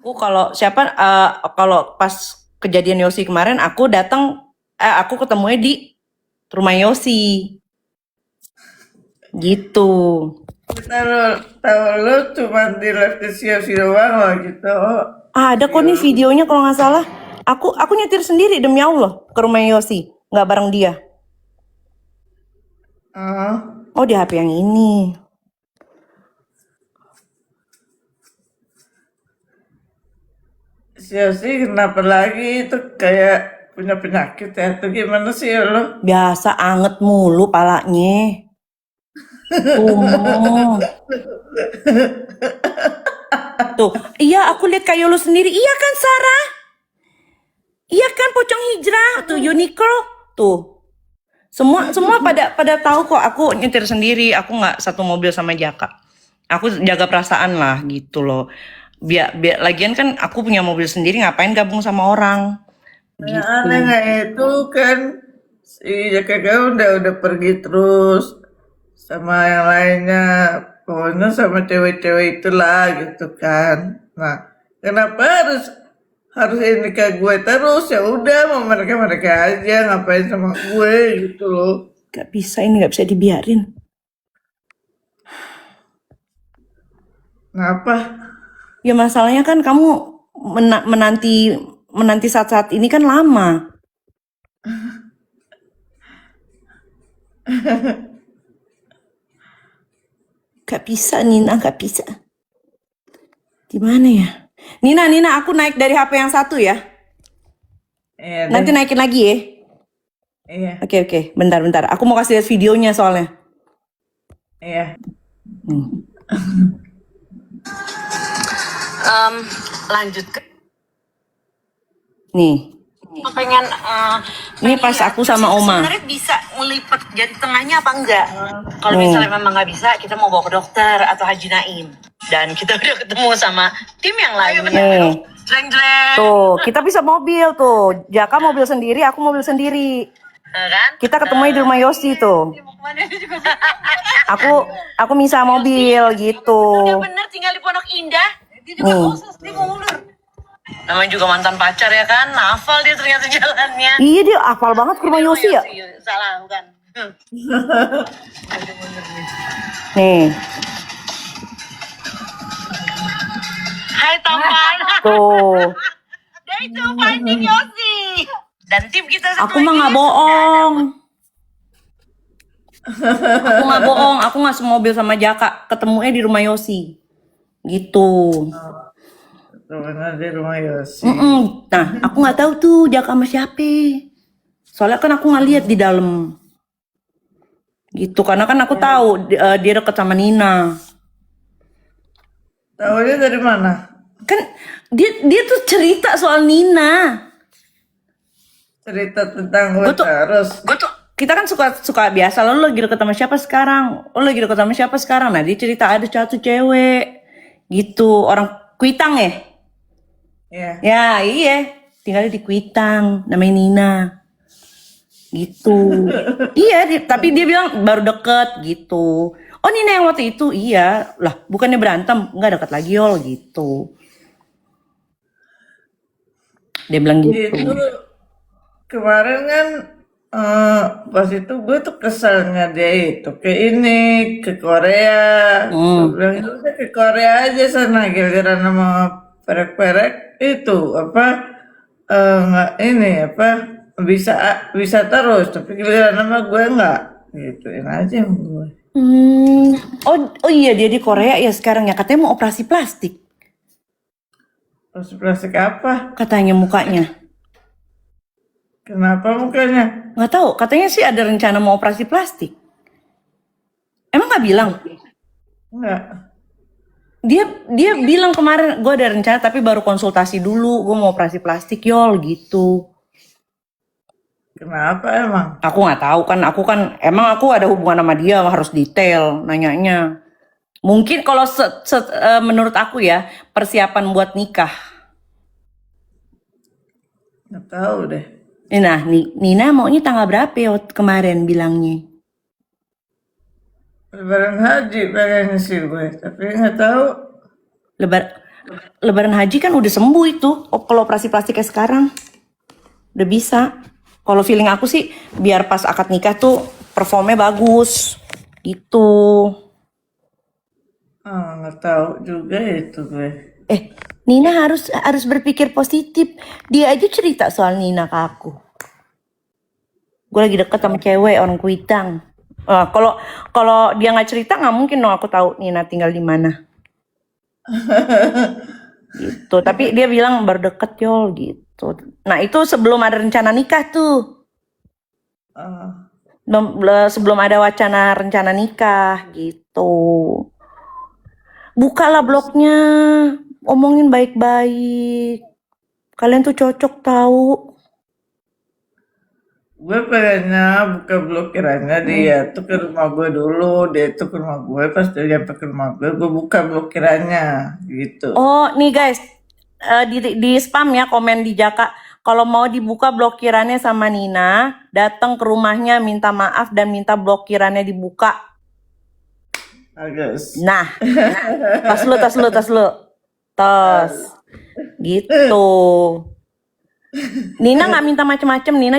Kalau siapa kalau pas kejadian Yosi kemarin aku datang aku ketemunya di rumah Yosi gitu. Tahu lu cuma di live di Siosi doang loh gitu. Ada kok nih videonya kalau nggak salah. Aku nyetir sendiri demi Allah ke rumah Yosi, nggak bareng dia. Oh di HP yang ini. Siosi kenapa lagi itu kayak punya penyakit ya? Itu gimana sih lo? Biasa anget mulu palanya. Tuh, iya aku lihat kayak lu sendiri. Iya kan Sarah? Iya kan Pocong Hijrah tuh Uniqlo tuh. Semua pada tahu kok aku nyetir sendiri, aku nggak satu mobil sama Jaka. Aku jaga perasaan lah gitu loh. Biar lagian kan aku punya mobil sendiri, ngapain gabung sama orang. Yang Gitu. anehnya itu kan si Jaka kan udah pergi terus sama yang lainnya, pokoknya sama cewek-cewek itulah gitu kan. Nah, kenapa harus ini ke gue terus? Ya udah, mau mereka aja, ngapain sama gue gitu loh. Gak bisa, ini gak bisa dibiarin. Ngapa? Ya masalahnya kan kamu menanti saat-saat ini kan lama. Gak bisa Nina, gak bisa. Gimana ya? Nina, aku naik dari HP yang satu ya. Iya Nanti deh. naikin lagi ya. Iya, Oke, bentar. Aku mau kasih lihat videonya soalnya. iya. Lanjut ke Nih, pengen ini pas aku sama Oma. sebenarnya bisa ngelipet jari tengahnya apa enggak? Kalau misalnya memang nggak bisa, kita mau bawa ke dokter atau Haji Naim. Dan kita udah ketemu sama tim yang lain. Jreng-jreng. Tuh, kita bisa mobil tuh. Jaka mobil sendiri, aku mobil sendiri. Kan? Kita ketemu di rumah Yosi tuh. Aku bisa mobil gitu. Udah bener tinggal di Pondok Indah. Dia juga khusus, dia mau mundur. Namanya juga mantan pacar ya kan, hafal dia ternyata jalannya. Iya dia hafal banget ke rumah Yosi ya. Salah bukan? Nih, Hai tampan. tuh. Day to finding Yosi. Dan tim kita satu Aku mah nggak bohong. Aku nggak semobil sama Jaka. Ketemunya di rumah Yosi. Gitu. Temenan di rumah Yosi. Nah, aku nggak tahu tuh Jaka sama siapa. Soalnya kan aku nggak lihat di dalam. Gitu, karena kan aku tahu dia deket sama Nina. Tahu dia dari mana? Kan dia tuh cerita soal Nina. Cerita tentang gue terus. Kita kan suka biasa, lo lagi deket sama siapa sekarang? Lo lagi deket sama siapa sekarang? Nah dia cerita ada satu cewek gitu, orang Kuitang ya? Iya. Ya iya, tinggalnya di Kuitang, namanya Nina. Gitu. Iya, tapi dia bilang baru deket gitu. Oh Nina yang waktu itu, iya. Lah bukannya berantem, nggak deket lagi yol gitu. Dia bilang gitu. Itu kemarin kan pas itu gue tuh keselnya dia itu ke ini, ke Korea. Gue bilang itu udah ke Korea aja sana, giliran sama perek-perek itu apa nggak ini apa bisa terus, tapi giliran sama gue nggak, gituin aja sama gue. Oh iya dia di Korea ya sekarang ya, katanya mau operasi plastik. Terus plastik apa? Katanya mukanya. Kenapa mukanya? Nggak tahu, katanya sih ada rencana mau operasi plastik. Emang nggak bilang? Enggak. Dia bilang kemarin gue ada rencana tapi baru konsultasi dulu, gue mau operasi plastik yol gitu. Kenapa emang? Aku nggak tahu kan, emang aku ada hubungan sama dia harus detail nanyanya. Mungkin kalau menurut aku ya persiapan buat nikah. Nggak tahu deh. Nah Nina maunya tanggal berapa ya kemarin bilangnya? Lebaran haji pengennya sih gue, tapi nggak tahu. Lebaran haji kan udah sembuh itu. Kalau operasi plastik kayak sekarang udah bisa. Kalau feeling aku sih biar pas akad nikah tuh performnya bagus gitu. Nggak tahu juga itu gue. Nina harus berpikir positif. Dia aja cerita soal Nina ke aku. Gue lagi deket sama cewek orang Kuitang. Kalau dia nggak cerita nggak mungkin dong aku tahu Nina tinggal di mana. Gitu. Tapi dia bilang baru deket Yol gitu. Nah itu sebelum ada rencana nikah tuh. Sebelum ada wacana rencana nikah gitu. Bukalah blognya, omongin baik-baik. Kalian tuh cocok tahu. Gue pengennya buka blokirannya dia tuh ke rumah gue dulu, dia tuh ke rumah gue, pas dia nyampe ke rumah gue buka blokirannya gitu. Oh nih guys, di spam ya komen di Jaka. Kalau mau dibuka blokirannya sama Nina, datang ke rumahnya minta maaf dan minta blokirannya dibuka. Agus. Nah, tas lu. Tos. Gitu. Nina nggak minta macem-macem, Nina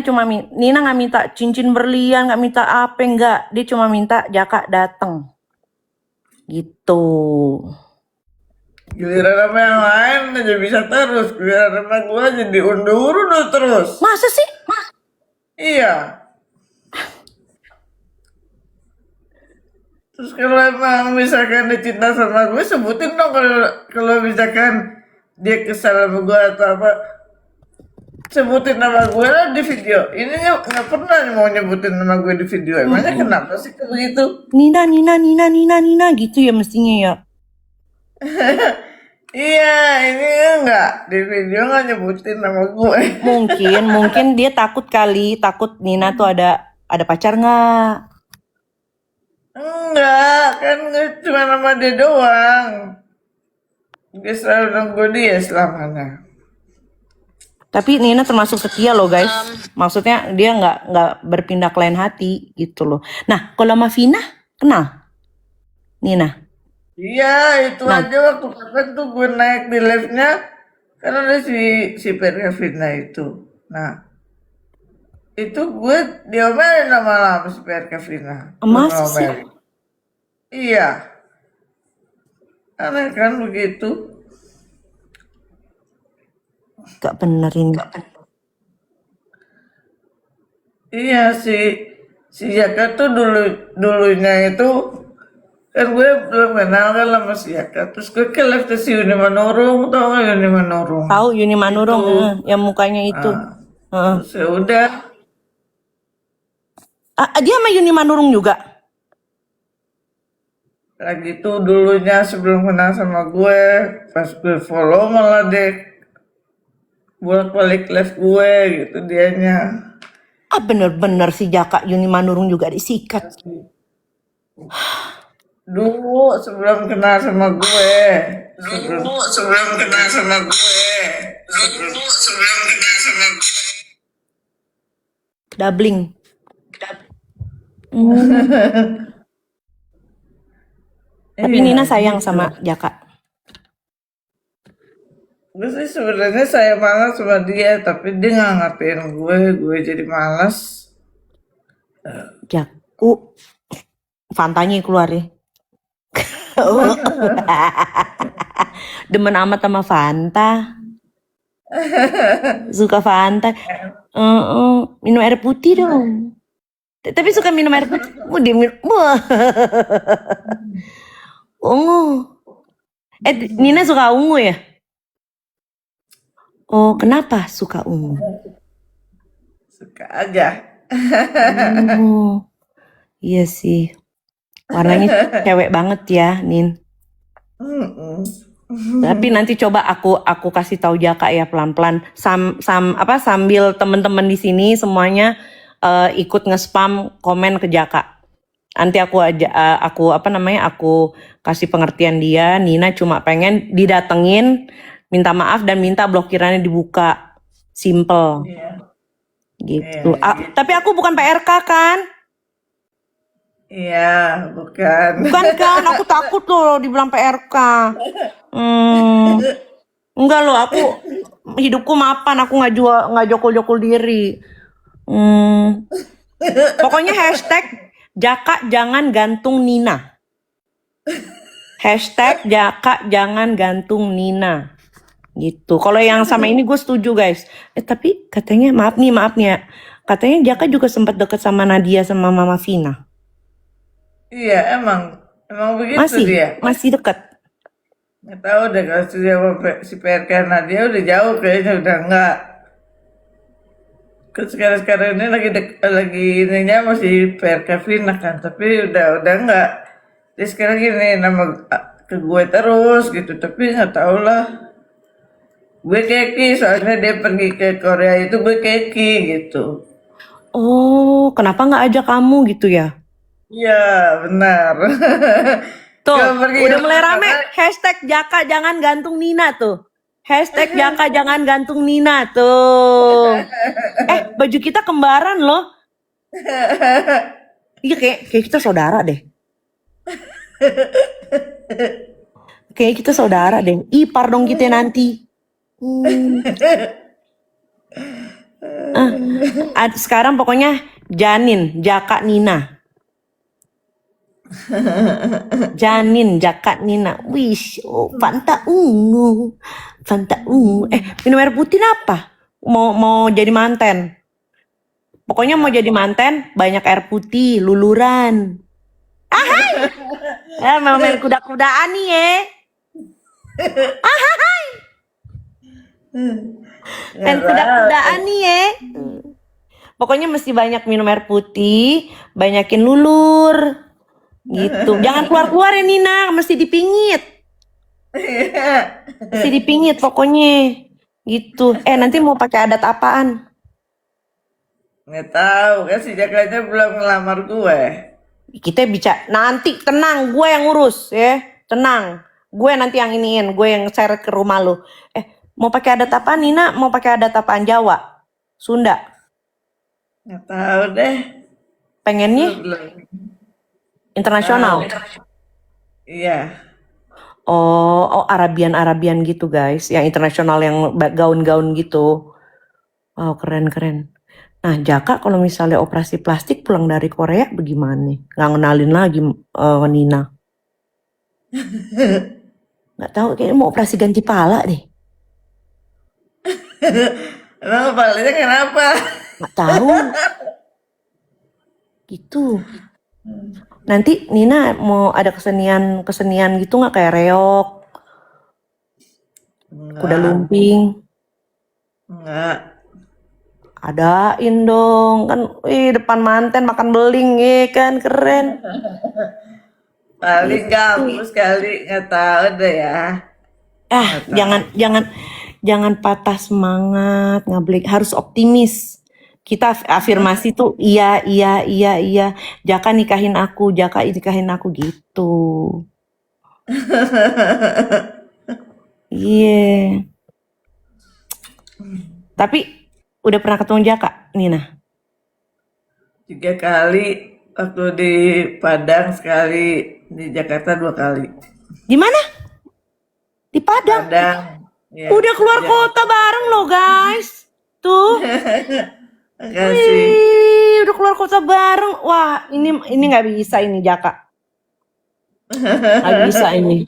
nggak minta cincin berlian, nggak minta apa, enggak. Dia cuma minta Jaka datang. Gitu. Giliran sama yang lain aja bisa terus, giliran sama gue aja diundur terus. Masa sih? Iya. Terus kalau emang misalkan dia cinta sama gue, sebutin dong kalau misalkan dia kesal sama gue atau apa, sebutin nama gue lah di video. Ini nggak pernah mau nyebutin nama gue di video. Emangnya kenapa sih kayak begitu? Nina gitu ya mestinya ya. Iya, ini enggak di video nggak nyebutin nama gue. Mungkin dia takut Nina tuh ada pacar nggak? Enggak, kan cuma nama dia doang. Dia selalu nunggu dia selamanya. Tapi Nina termasuk setia loh guys. Maksudnya dia nggak berpindah ke lain hati gitu loh. Nah kalau sama Vina kenal Nina? Iya, itu aja waktu kapan tuh gue naik di live-nya. Karena ada si Perkavina itu. Nah, itu gue diomelin lama-lama si Perkavina. Masa sih? Iya. Aneh kan begitu. Gak bener ini. Iya si Jaka tuh dulunya itu kan gue belum kenal kan sama si Jaka. Terus gue ke live ke si Yuni Manurung, tau gak Yuni Manurung? Tahu Yuni Manurung yang mukanya itu. Terus ya udah. Dia sama Yuni Manurung juga. Lagi tuh dulunya sebelum kenal sama gue, pas gue follow malah deh bolak-balik live gue gitu dianya. Bener-bener si Jaka Yuni Manurung juga disikat. Dulu sebelum kenal sama gue. Doubling. Tapi Nina sayang sama Jaka. Gue sih sebenarnya sayang banget sama dia, tapi dia nggak ngertiin gue jadi malas. Jaku, Fantanya keluar ya. Demen amat sama Fanta. Suka Fanta. Minum air putih dong. Tapi suka minum air putih. Dia minum. Ungu. Nina suka ungu ya? Oh, kenapa suka ungu? Suka aja. Iya sih. Warnanya cewek banget ya, Nin. Tapi nanti coba aku kasih tahu Jaka ya pelan-pelan. Sambil temen-temen di sini semuanya ikut nge-spam komen ke Jaka. Nanti aku kasih pengertian dia. Nina cuma pengen didatengin, minta maaf dan minta blokirannya dibuka. Simple. Gitu. Tapi aku bukan PRK kan? Iya, bukan. Bukan kan? Aku takut loh dibilang PRK. Enggak loh, aku hidupku mapan, aku nggak jokul-jokul diri. Pokoknya hashtag Jaka jangan gantung Nina. Hashtag Jaka jangan gantung Nina. Gitu. Kalau yang sama ini gue setuju guys. Tapi katanya maaf nih ya. Katanya Jaka juga sempat deket sama Nadia sama Mama Vina. Iya, emang begitu dia. Masih deket. Nggak tahu deh kalau si PRK Nadia udah jauh kayaknya udah enggak. Sekarang ini lagi ininya masih PRK Vina kan, tapi udah enggak. Dia sekarang gini ke gue terus gitu, tapi nggak tahu lah. Gue keki soalnya dia pergi ke Korea itu gue keki gitu. Oh, kenapa nggak ajak kamu gitu ya? Iya benar. Tuh, Gak pergi udah mulai kemana. rame hashtag Jaka jangan gantung Nina tuh. Hashtag Jaka jangan gantung Nina tuh. Baju kita kembaran loh. Iya kayak kita saudara deh. Kayak kita saudara deh. Ipar dong kita nanti. Sekarang pokoknya Janin, Jaka, Nina. Janin, Jaka, Nina. Wish, Fanta ungu. Minum air putih apa? Mau jadi manten. Pokoknya mau jadi manten, banyak air putih, luluran. Mau main kuda-kudaan nih ya. Main kuda-kudaan nih ya. Pokoknya mesti banyak minum air putih, banyakin lulur. Gitu. Jangan keluar-keluar ya Nina, mesti dipingit. Mesti dipingit pokoknya. Gitu. Nanti mau pakai adat apaan? Nggak tahu kan si Jakanya belum ngelamar gue. Kita bicara nanti, tenang, gue yang ngurus ya. Tenang. Gue nanti yang iniin, gue yang seret ke rumah lu. Mau pakai adat apaan Nina? Mau pakai adat apaan? Jawa? Sunda? Nggak tahu deh. Pengennya internasional. Iya. Oh, Arabian gitu guys, yang internasional yang gaun-gaun gitu. Wow, keren. Nah, Jaka kalau misalnya operasi plastik pulang dari Korea bagaimana? Nggak ngenalin lagi Nina. Nggak tahu, kayaknya mau operasi ganti pala deh. Emang kepalanya kenapa? Nggak tahu. Gitu. Nanti Nina mau ada kesenian gitu nggak, kayak reog, kuda lumping? Enggak. Adain dong kan, depan manten makan beling kan keren. Paling gabus kali, nggak tahu deh ya. Jangan patah semangat, nggak harus optimis. Kita afirmasi tuh iya. Jaka nikahin aku gitu. Iya. Tapi udah pernah ketemu Jaka, Nina? 3 kali, waktu di Padang sekali, di Jakarta 2 kali. Di mana? Di Padang. Ya, Udah keluar kota bareng loh guys. Tuh. Makasih. Udah keluar kota bareng. Wah, ini nggak bisa ini Jaka. Nggak bisa ini.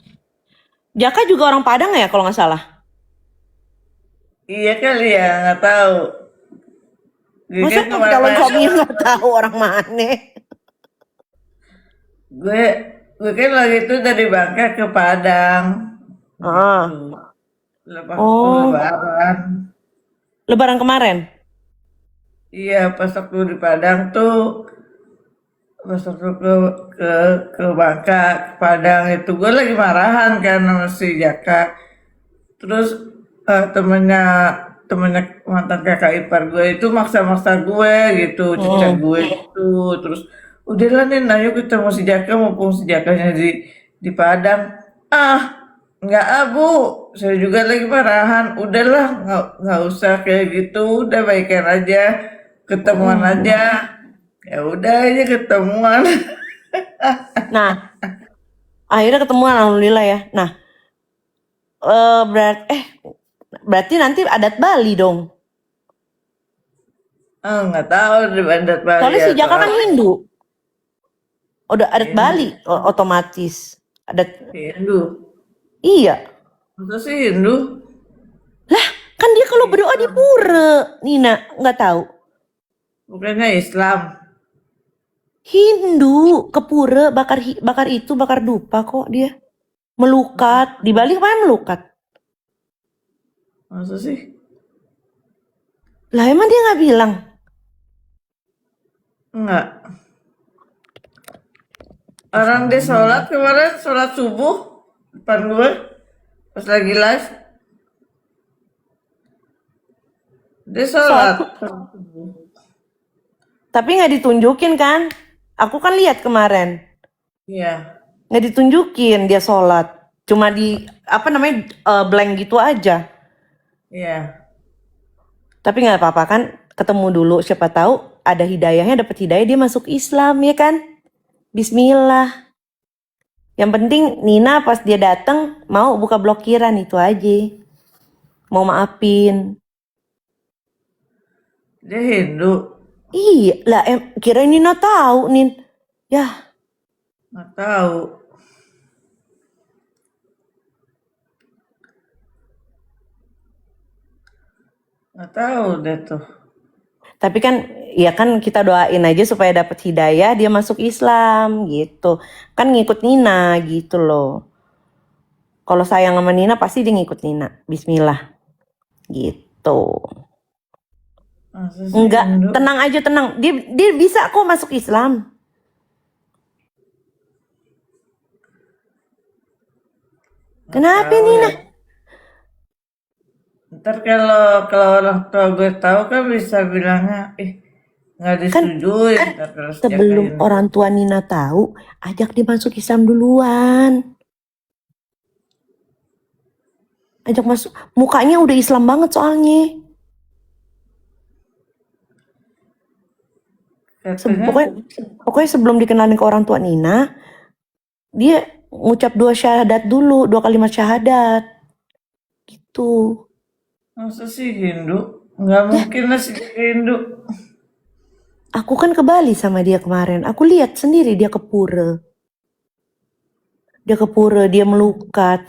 Jaka juga orang Padang ya kalau nggak salah. Iya kali ya, nggak tahu. Masa calon suaminya nggak tahu orang mana? Gue kan lagi itu dari Bangka ke Padang. Lebaran. Lebaran kemarin? Iya, pas waktu di Padang tuh, pas waktu ke Bangka, ke Padang itu gue lagi marahan kan sama si Jaka. Terus temennya mantan kakak ipar gue itu maksa-maksa gue gitu, cincang gue itu. Terus udahlah nih, ayo ketemu si Jaka, mumpung si Jakanya di Padang. Nggak Bu, saya juga lagi marahan. Udahlah, nggak usah kayak gitu, udah baikan aja, ketemuan aja. Ya udah aja ketemuan. Nah, akhirnya ketemuan alhamdulillah ya. Nah, berarti berarti nanti adat Bali dong. Nggak tahu di adat Bali Soalnya si Jaka atau kan apa. Hindu. Udah adat Bali otomatis. Adat Hindu. iya. Masa sih Hindu? Lah, kan dia kalau berdoa di pura. Nina, nggak tahu. Bukannya Islam. Hindu ke pura bakar bakar dupa kok dia. Melukat. Di Bali kemarin melukat. Masa sih? Lah emang dia nggak bilang? Enggak. Orang dia sholat kemarin, sholat subuh depan gue pas lagi live. Dia sholat. Tapi nggak ditunjukin kan? Aku kan lihat kemarin. Iya. Nggak ditunjukin dia sholat. Cuma di blank gitu aja. Iya. Tapi nggak apa-apa kan, ketemu dulu, siapa tahu ada hidayahnya, dapat hidayah dia masuk Islam ya kan. Bismillah. Yang penting Nina pas dia datang mau buka blokiran itu aja. Mau maafin. Dia Hindu. Iya lah, kira Nina tahu Nin. Ya, Nggak tahu. Nggak tahu deh tuh. tapi kan ya kan kita doain aja supaya dapat hidayah dia masuk Islam gitu. Kan ngikut Nina gitu loh. Kalau sayang sama Nina pasti dia ngikut Nina. Bismillah. Gitu. Masa sih Enggak, Hindu? tenang aja, tenang. Dia bisa kok masuk Islam. Kenapa Tahu Nina? ya. Ntar kalau orang tua gue tahu kan bisa bilangnya, nggak disetujui. Ntar kalau sejak Sebelum Hindu. orang tua Nina tahu, ajak dia masuk Islam duluan. Ajak masuk, mukanya udah Islam banget soalnya. Katanya Pokoknya sebelum dikenalin ke orang tua Nina, dia ngucap 2 syahadat dulu, 2 kalimat syahadat. Gitu. masa sih Hindu? Nggak mungkin lah sejak Hindu. Aku kan ke Bali sama dia kemarin. Aku lihat sendiri dia ke pura. Dia ke pura, dia melukat,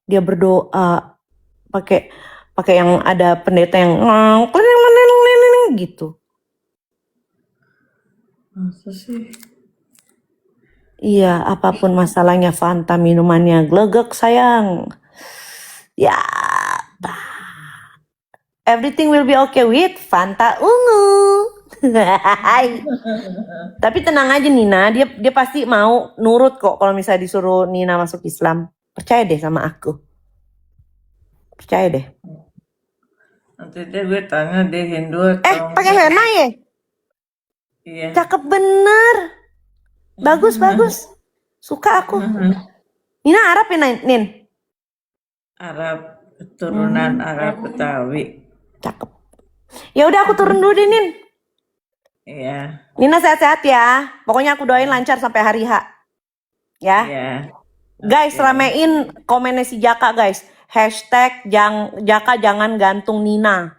dia berdoa pakai yang ada pendeta yang gitu. Masa sih? Iya, apapun masalahnya Fanta minumannya glegek sayang. Ya, everything will be okay with Fanta ungu. Tapi tenang aja Nina, dia pasti mau nurut kok kalau misalnya disuruh Nina masuk Islam. Percaya deh sama aku. Percaya deh. Nanti gue tanya dia Hindu atau Pakai henna ya? iya. Cakep bener. Bagus. Suka aku. Nina Arab ya, Nin? Arab, keturunan Arab Betawi. Cakep. Ya udah aku turun dulu deh, Nin. Iya. Nina sehat-sehat ya. Pokoknya aku doain lancar sampai hari H. Ya. Iya. Guys, ramein komennya si Jaka, guys. Hashtag Jaka jangan gantung Nina.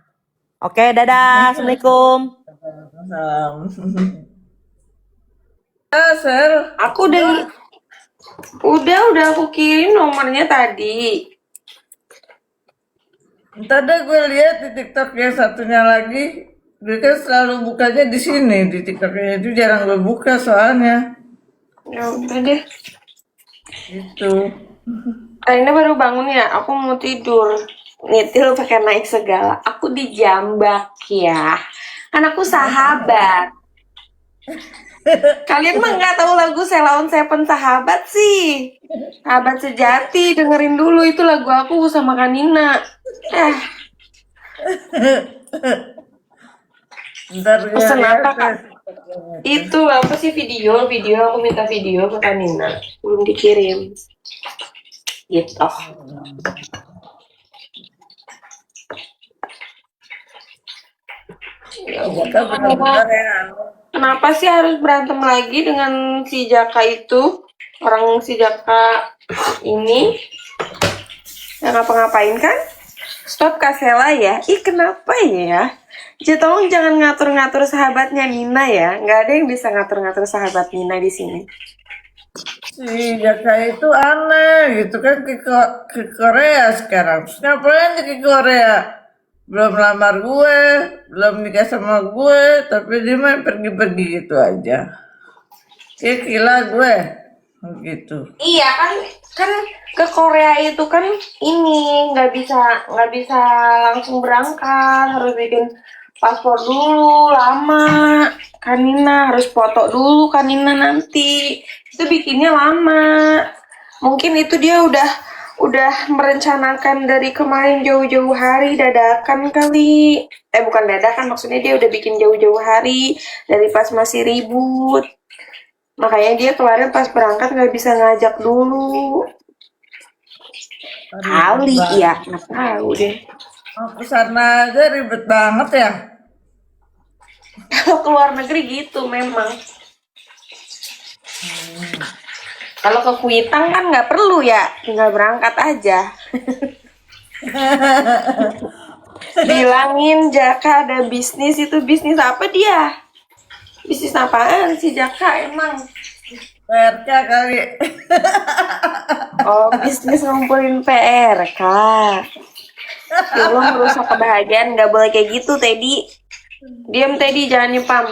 Oke, dadah. Assalamualaikum. Salam. Sel. Aku udah aku kirim nomornya tadi. Ntar deh gue lihat di TikTok yang satunya lagi. Gue kan selalu bukanya di sini di TikToknya itu jarang gue buka soalnya. Ya udah deh. Gitu. Aina baru bangun ya. Aku mau tidur. Nyetil pakai naik segala. Aku dijambak ya. Kan aku sahabat. Kalian mah nggak tahu lagu Selaun Seven Sahabat sih. Sahabat sejati, dengerin dulu itu lagu aku sama Kanina. Ntar gue Pesen lihat apa, Kak? deh. Itu apa sih video aku minta video ke Kanina. Belum dikirim. Gitu. Jaka benar-benar ya. Kenapa sih harus berantem lagi dengan si Jaka itu? Orang si Jaka ini yang ngapa-ngapain kan? Stop Kak Sela ya. Ih kenapa ya? Tolong jangan ngatur-ngatur sahabatnya Nina ya. Nggak ada yang bisa ngatur-ngatur sahabat Nina di sini. Si Jaka itu aneh gitu kan ke Korea sekarang. Terus ngapain dia ke Korea? Belum lamar gue, belum nikah sama gue, tapi dia main pergi-pergi gitu aja. Kayak gila gue, gitu. Iya kan ke Korea itu kan ini nggak bisa langsung berangkat, harus bikin paspor dulu lama. Kanina harus foto dulu Kanina nanti. Itu bikinnya lama. Mungkin itu dia udah merencanakan dari kemarin jauh-jauh hari dadakan kali. Bukan dadakan, maksudnya dia udah bikin jauh-jauh hari dari pas masih ribut. Makanya dia kemarin pas berangkat nggak bisa ngajak dulu. Kali ya, nggak tahu deh. Mau ke sana aja ribet banget ya. Kalau keluar negeri gitu memang. Kalau ke Kuitang kan nggak perlu ya, tinggal berangkat aja. Bilangin Jaka ada bisnis, itu bisnis apa dia? Bisnis apaan sih Jaka emang? PRK kali. Oh, bisnis ngumpulin PRK. Lo merusak kebahagiaan, nggak boleh kayak gitu, Teddy. Diam, Teddy, jangan nyepam.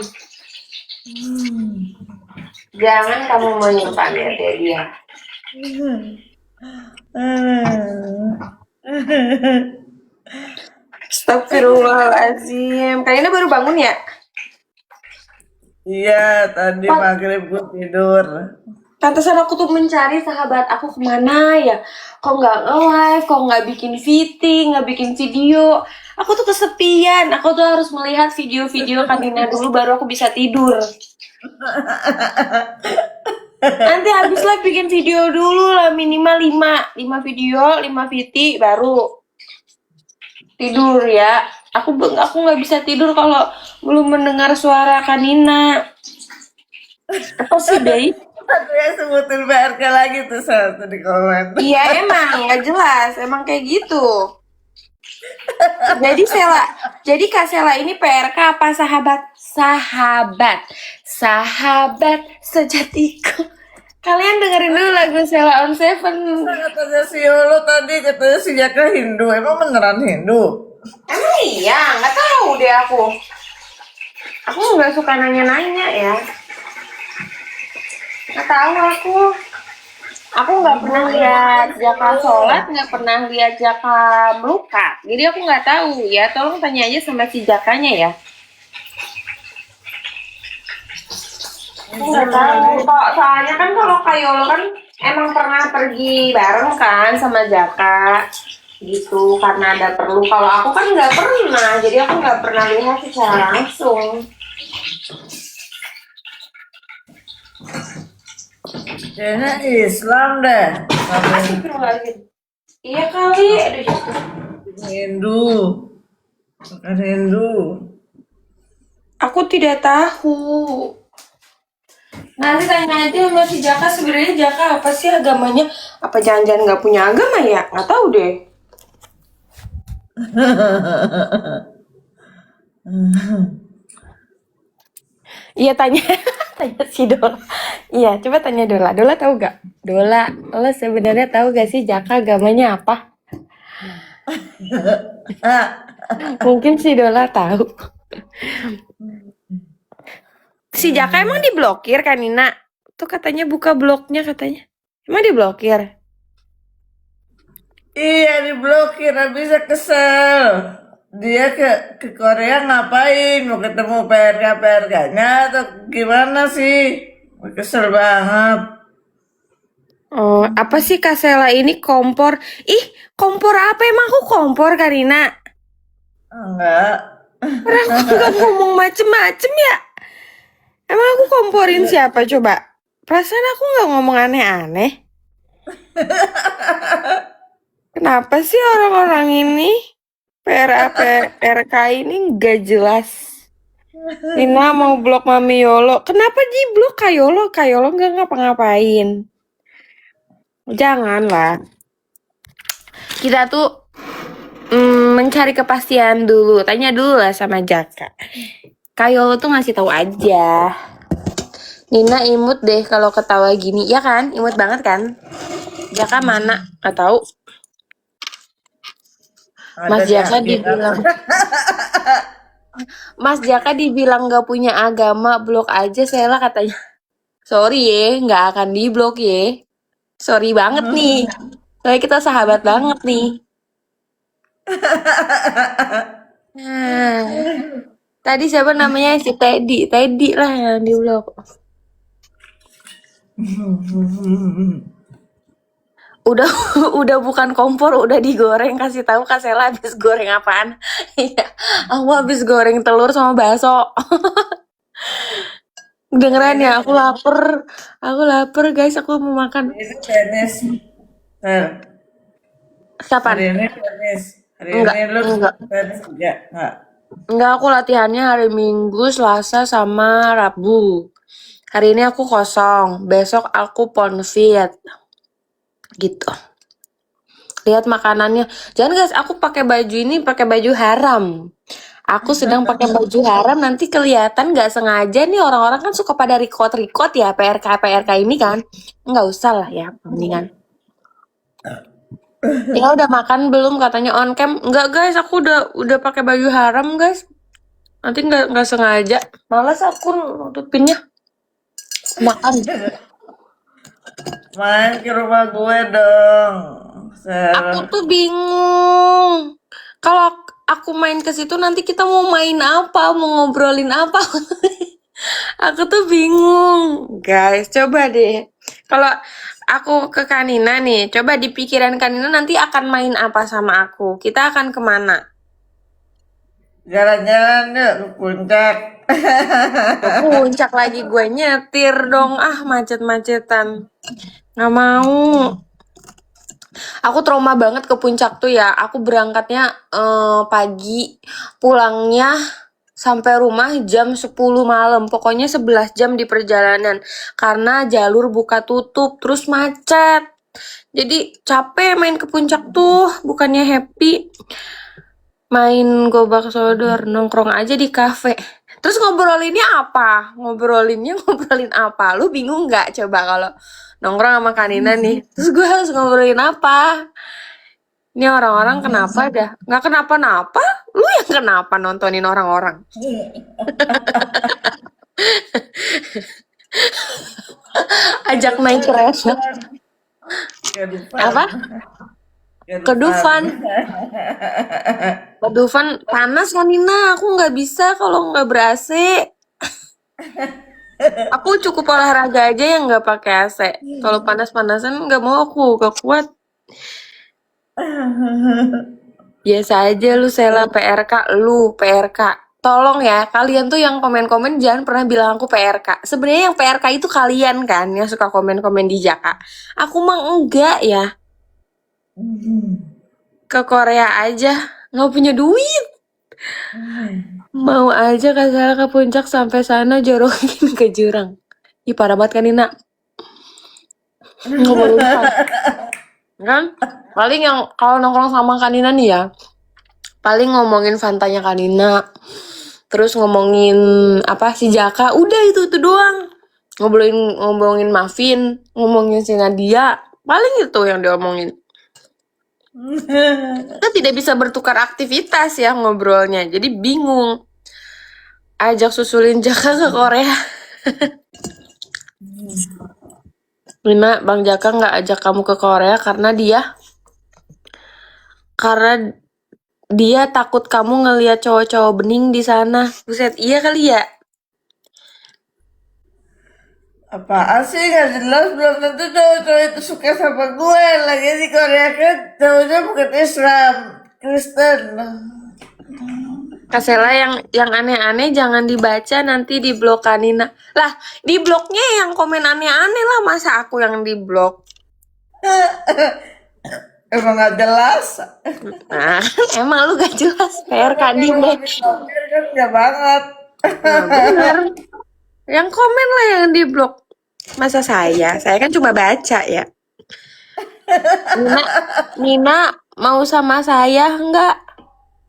Jangan kamu menyimpan ya, Teddy ya. Astagfirullahaladzim. Kayaknya baru bangun ya? Iya, tadi maghrib gue tidur. Pantesan aku tuh mencari sahabat aku kemana ya. Kok nggak nge-live, kok nggak bikin fitting, nggak bikin video. Aku tuh kesepian. Aku tuh harus melihat video-video Kanina dulu baru aku bisa tidur. Nanti habis live bikin video dulu lah, minimal 5 video, 5 VT baru tidur ya. Aku nggak bisa tidur kalau belum mendengar suara Kanina. Apa sih, Bay? Aku yang sebutin PRK lagi tuh satu di komen. Iya emang nggak jelas, emang kayak gitu. Jadi Kak Sela ini PRK apa sahabat sejatiku. Kalian dengerin dulu lagu Sela on Seven. Katanya si Yolo tadi, katanya si Jaka Hindu. Emang beneran Hindu? Emang iya, nggak tahu deh aku. Aku nggak suka nanya-nanya ya. Nggak tahu aku. Aku nggak pernah lihat Jaka sholat, nggak pernah lihat Jaka melukat. Jadi aku nggak tahu ya. Tolong tanya aja sama si Jakanya ya. Aku nggak tahu kok. Soalnya kan kalau Kayolo kan emang pernah pergi bareng kan sama Jaka gitu karena ada perlu. Kalau aku kan nggak pernah, jadi aku nggak pernah lihat secara langsung. Kayaknya Islam deh. Astagfirullahaladzim. Iya kali, aduh jatuh. Hindu. Bukan Hindu. Aku tidak tahu. Nanti tanya aja sama si Jaka, sebenarnya Jaka apa sih agamanya? Apa jangan-jangan nggak punya agama ya? Nggak tahu deh. Iya tanya, tanya si Dola. Iya, coba tanya Dola. Dola tahu gak? Dola, lo sebenarnya tahu gak sih Jaka agamanya apa? Mungkin si Dola tahu. Si Jaka emang diblokir kan Nina? Tuh katanya buka blognya katanya. Emang diblokir? Iya, diblokir, bisa kesel. Dia ke Korea ngapain? Mau ketemu PRK-nya atau gimana sih? Kesel banget. Oh, apa sih Kak Sela ini kompor? Ih, kompor apa? Emang aku kompor Karina? Enggak. Orang aku nggak ngomong macem-macem ya. Emang aku komporin siapa coba? Perasaan aku nggak ngomong aneh-aneh. Kenapa sih orang-orang ini PRK ini nggak jelas? Nina mau blok Mami Yolo. Kenapa di blok Kayolo? Kayolo nggak ngapa-ngapain. Janganlah. Kita tuh mencari kepastian dulu. Tanya dulu lah sama Jaka. Kayolo tuh ngasih tahu aja. Nina imut deh kalau ketawa gini, ya kan? Imut banget kan? Jaka mana? Gak tahu. Mas Jaka dibilang Mas Jaka dibilang gak punya agama, blok aja Sela katanya. Sorry ya, gak akan diblok ya. Sorry banget nih. Soalnya kita sahabat banget nih. Nah, tadi siapa namanya si Teddy? Teddy lah yang diblok. Udah udah bukan kompor, udah digoreng. Kasih tahu Kak Sela habis goreng apaan. Iya, aku habis goreng telur sama bakso. Dengeran ya, aku lapar guys, aku mau makan. Ini tenis. Kapan? Hari ini tenis. Hari Enggak, ini lu enggak. tenis juga? Enggak. Enggak, aku latihannya hari Minggu, Selasa, sama Rabu. Hari ini aku kosong, besok aku ponfit. Gitu. Lihat makanannya. Jangan guys, aku pakai baju ini pakai baju haram. Aku sedang pakai baju haram, nanti kelihatan nggak sengaja nih, orang-orang kan suka pada record ya PRK ini kan. Nggak usah lah ya, mendingan. Ya udah makan belum katanya on cam? Enggak guys, aku udah pakai baju haram guys. Nanti nggak sengaja. Malas aku nutupinnya. Makan. Main ke rumah gue dong. Aku tuh bingung. Kalau aku main ke situ nanti kita mau main apa, mau ngobrolin apa? Aku tuh bingung. Guys, coba deh. Kalau aku ke Kanina nih, coba di pikiran Kanina nanti akan main apa sama aku. Kita akan kemana? Jalan-jalan yuk ke puncak. Ke puncak lagi, gue nyetir dong. Ah, macet-macetan. Nggak mau. Aku trauma banget ke puncak tuh ya. Aku berangkatnya pagi, pulangnya sampai rumah jam 10 malam. Pokoknya 11 jam di perjalanan. Karena jalur buka tutup, terus macet. Jadi capek main ke puncak tuh, bukannya happy. Main gobak sodor, nongkrong aja di kafe. Terus ngobrolinnya apa? Ngobrolin apa? Lu bingung nggak coba kalau nongkrong sama Kanina nih? Terus gue harus ngobrolin apa? Ini orang-orang kenapa dah? Nggak kenapa-napa? Lu yang kenapa nontonin orang-orang? Ajak naik kereta. Kedufan. Apa? Kedufan panas kan Nina, aku nggak bisa kalau nggak ber-AC. Aku cukup olahraga aja yang nggak pakai AC. Kalau panas-panasan nggak mau aku, gak kuat. Biasa aja lu Sela PRK. Tolong ya, kalian tuh yang komen-komen jangan pernah bilang aku PRK. Sebenarnya yang PRK itu kalian kan yang suka komen-komen di Jaka. Aku mah enggak ya. Ke Korea aja, nggak punya duit. Mau aja Kak Sela ke puncak sampai sana jorokin ke jurang. Ih parah banget kan Nina. Nggak boleh kan? Paling yang kalau nongkrong sama Kanina nih ya, paling ngomongin Fantanya Kanina, terus ngomongin apa si Jaka, udah itu doang. Ngomongin Muffin, ngomongin si Nadia, paling itu yang diomongin. Kita tidak bisa bertukar aktivitas ya ngobrolnya, jadi bingung. Ajak susulin Jaka ke Korea. Nina, Bang Jaka nggak ajak kamu ke Korea karena dia takut kamu ngelihat cowok-cowok bening di sana. Buset, iya kali ya? Apaan sih nggak jelas, belum tentu cowok-cowok itu suka sama gue. Lagi di Korea kan cowoknya bukan Islam, Kristen. Kak Sela yang aneh-aneh jangan dibaca, nanti di blok Kanina. Lah, di bloknya yang komen aneh-aneh lah, masa aku yang di blok? Emang nggak jelas. Nah, emang lu gak jelas, PRK deh. Kan nggak banget. Nah, bener. Yang komen lah yang di blok. Masa saya kan cuma baca ya. Nina mau sama saya enggak?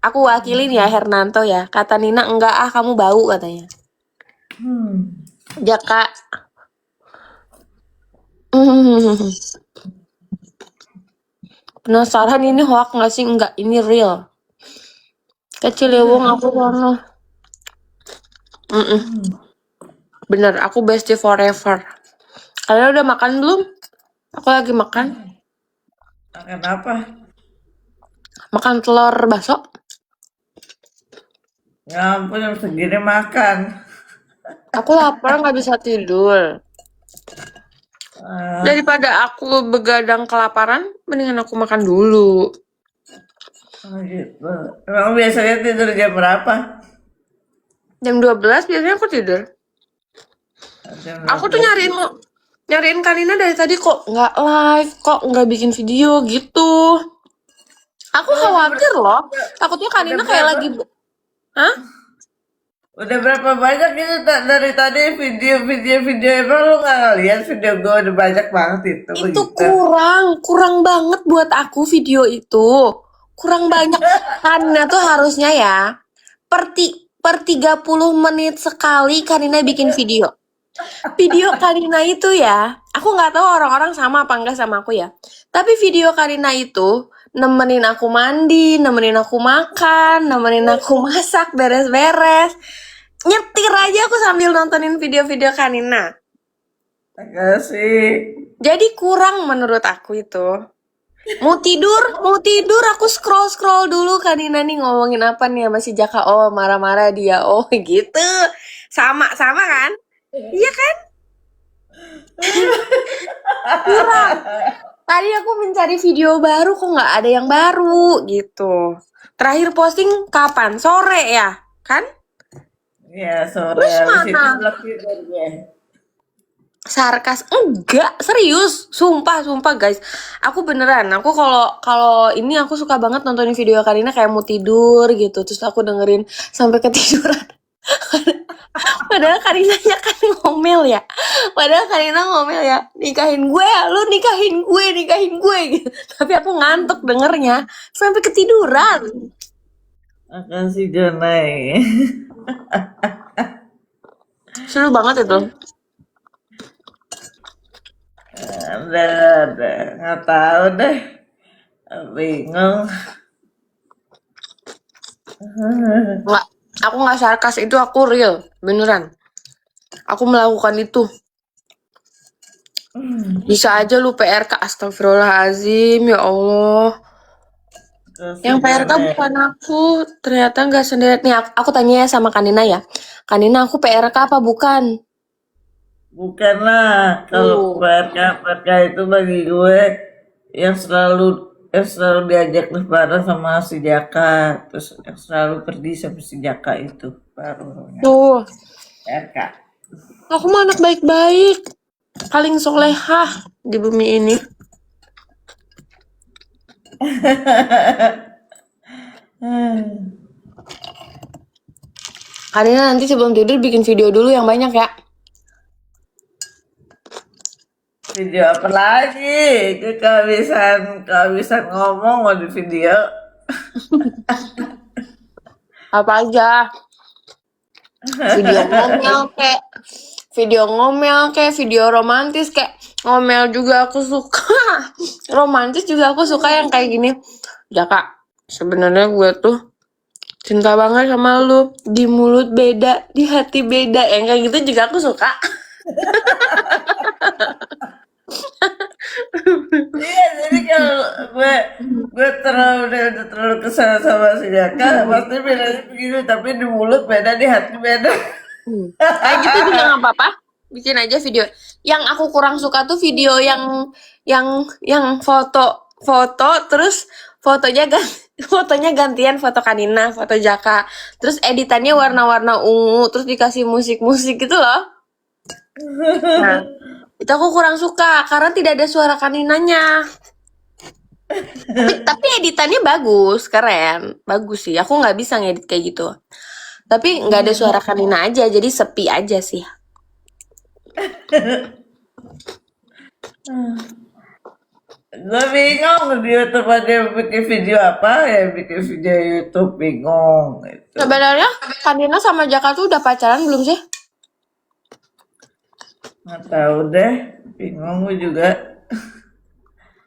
Aku wakilin ya Hernanto ya. Kata Nina, enggak ah kamu bau katanya. Jaka. Penasaran ini hoax nggak sih? Enggak, ini real. Kecilewung aku sono. Bener, aku bestie forever. Kalian udah makan belum? Aku lagi makan. Makan apa? Makan telur bakso. Ya ampun, jam segini makan. Aku lapar nggak bisa tidur. Daripada aku begadang kelaparan, mendingan aku makan dulu. Oh gitu. Emang biasanya tidur jam berapa? Jam 12 biasanya aku tidur. Jam Aku tuh 12. nyariin Karina dari tadi kok nggak live, kok nggak bikin video gitu. Aku khawatir loh. Takutnya Karina kayak lagi, hah? Udah berapa banyak itu dari tadi video emang lu nggak ngeliat video gue udah banyak banget itu Itu begitu. kurang banget buat aku video itu. Kurang banyak. Karina tuh harusnya ya per 30 menit sekali Karina bikin video. Video Karina itu ya, aku nggak tahu orang-orang sama apa enggak sama aku ya. Tapi video Karina itu nemenin aku mandi, nemenin aku makan, nemenin aku masak, beres-beres. Nyetir aja aku sambil nontonin video-video Karina. Makasih. Jadi kurang menurut aku itu. Mau tidur aku scroll dulu Karina nih ngomongin apa nih sama si Jaka. Oh, marah-marah dia. Oh, gitu. Sama kan? Iya kan? Kurang. Tadi aku mencari video baru kok nggak ada yang baru gitu. Terakhir posting kapan? Sore ya, kan? Ya sore Terus habis itu mana? belum tidur gue. Sarkas enggak, serius. Sumpah guys. Aku beneran, aku kalau ini aku suka banget nontonin video Karina kayak mau tidur gitu. Terus aku dengerin sampai ketiduran. Padahal Karinanya kan ngomel ya. Padahal Karina ngomel ya, nikahin gue ya, lu nikahin gue gitu. Tapi aku ngantuk dengernya sampai ketiduran. Makasih Jonai. Seru banget itu. Ada nggak tahu deh, bingung. Nggak, aku nggak sarkas, itu aku real, beneran. Aku melakukan itu. Bisa aja lu PRK, astagfirullahaladzim, ya Allah. Yang PRK bukan aku, ternyata nggak sendiri. Nih aku tanya ya sama Kanina ya. Kanina, aku PRK apa bukan? Bukan lah, kalau PRK itu bagi gue yang selalu diajak bareng sama si Jaka, terus yang selalu pergi sama si Jaka itu baru Tuh, PRK. aku mah anak baik-baik, paling solehah di bumi ini. Kanina nanti sebelum tidur bikin video dulu yang banyak ya. Video apa lagi? Itu kehabisan ngomong mau di video. Apa aja? Video ngomel kayak video romantis kayak ngomel juga aku suka. Romantis juga aku suka yang kayak gini. Jaka, sebenarnya gue tuh cinta banget sama lu. Di mulut beda, di hati beda. Yang kayak gitu juga aku suka. Iya, jadi kalau gue terlalu kesal sama si Jaka, pasti bedanya begitu, tapi di mulut beda, di hati beda. Kayak gitu juga nggak apa-apa. Bikin aja video. Yang aku kurang suka tuh video yang foto terus fotonya gantian foto Kanina, foto Jaka. Terus editannya warna-warna ungu, terus dikasih musik-musik gitu loh. Nah, itu aku kurang suka karena tidak ada suara Kaninanya. Tapi editannya bagus, keren, bagus sih. Aku nggak bisa ngedit kayak gitu. Tapi nggak ada suara Kanina aja, jadi sepi aja sih. Gue bingung di YouTube ada bikin video apa ya, bikin video YouTube bingung gitu. Sebenarnya Kanina sama Jaka tuh udah pacaran belum sih? Nggak tahu deh, bingung gue juga.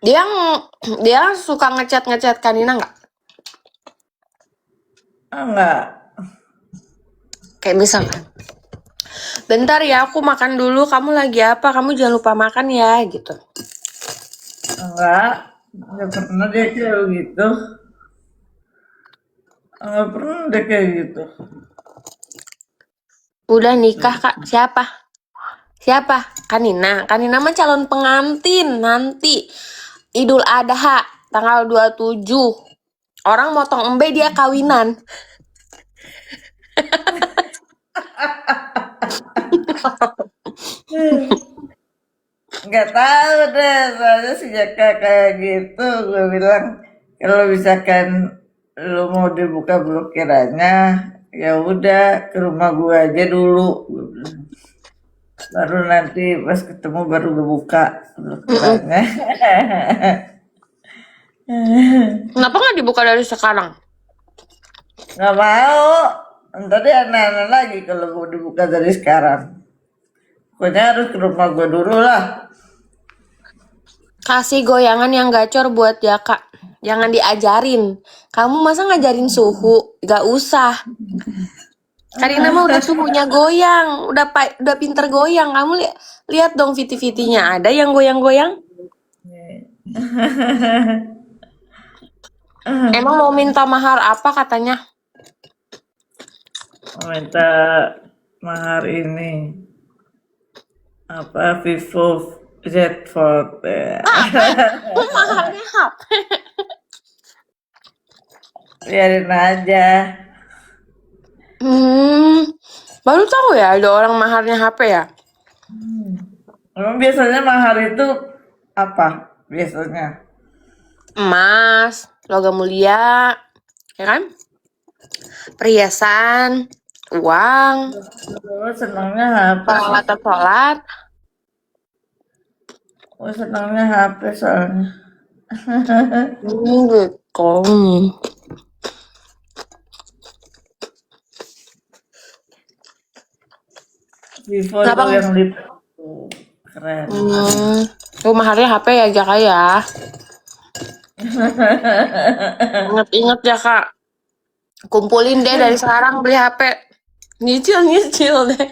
Dia dia suka ngechat Kanina nggak? Enggak, Kayak misalkan, bentar ya aku makan dulu, kamu lagi apa? Kamu jangan lupa makan ya gitu. nggak pernah dia kayak gitu. Nggak pernah dia kayak gitu. Udah nikah Kak, siapa? Siapa? Kanina. Kanina mah calon pengantin nanti Idul Adha tanggal 27. Orang motong embe dia kawinan. Nggak tahu deh, soalnya si Jaka kayak gitu. Gue bilang, kalau misalkan lu mau dibuka blokirannya, ya udah ke rumah gue aja dulu. Gue bilang. Baru nanti pas ketemu baru gue buka blokirannya. Kenapa nggak dibuka dari sekarang? Nggak mau. Ntar dia aneh-aneh lagi kalau gue dibuka dari sekarang. Pokoknya harus ke rumah gue dulu lah. Kasih goyangan yang gacor buat Jaka. Jangan diajarin. Kamu masa ngajarin suhu? Gak usah. Karina mah udah suhunya goyang, udah pinter goyang. Kamu lihat dong viti-vitinya, ada yang goyang-goyang. Emang mau minta mahar apa katanya? Minta mahar ini apa Vivo Z Fold ya. Maharnya HP. Biarin aja. Baru tahu ya ada orang maharnya HP ya. Emang biasanya mahar itu apa biasanya? Emas, logam mulia, ya kan? Perhiasan, uang, Gue senangnya HP. peralatan sholat. Gue senangnya HP soalnya. Gitu. Vivo Kenapa? tuh yang lipat tuh keren. Tuh maharnya HP ya Jaka ya. Ingat-ingat ya Kak. Kumpulin deh dari sekarang beli HP. Nyicil deh.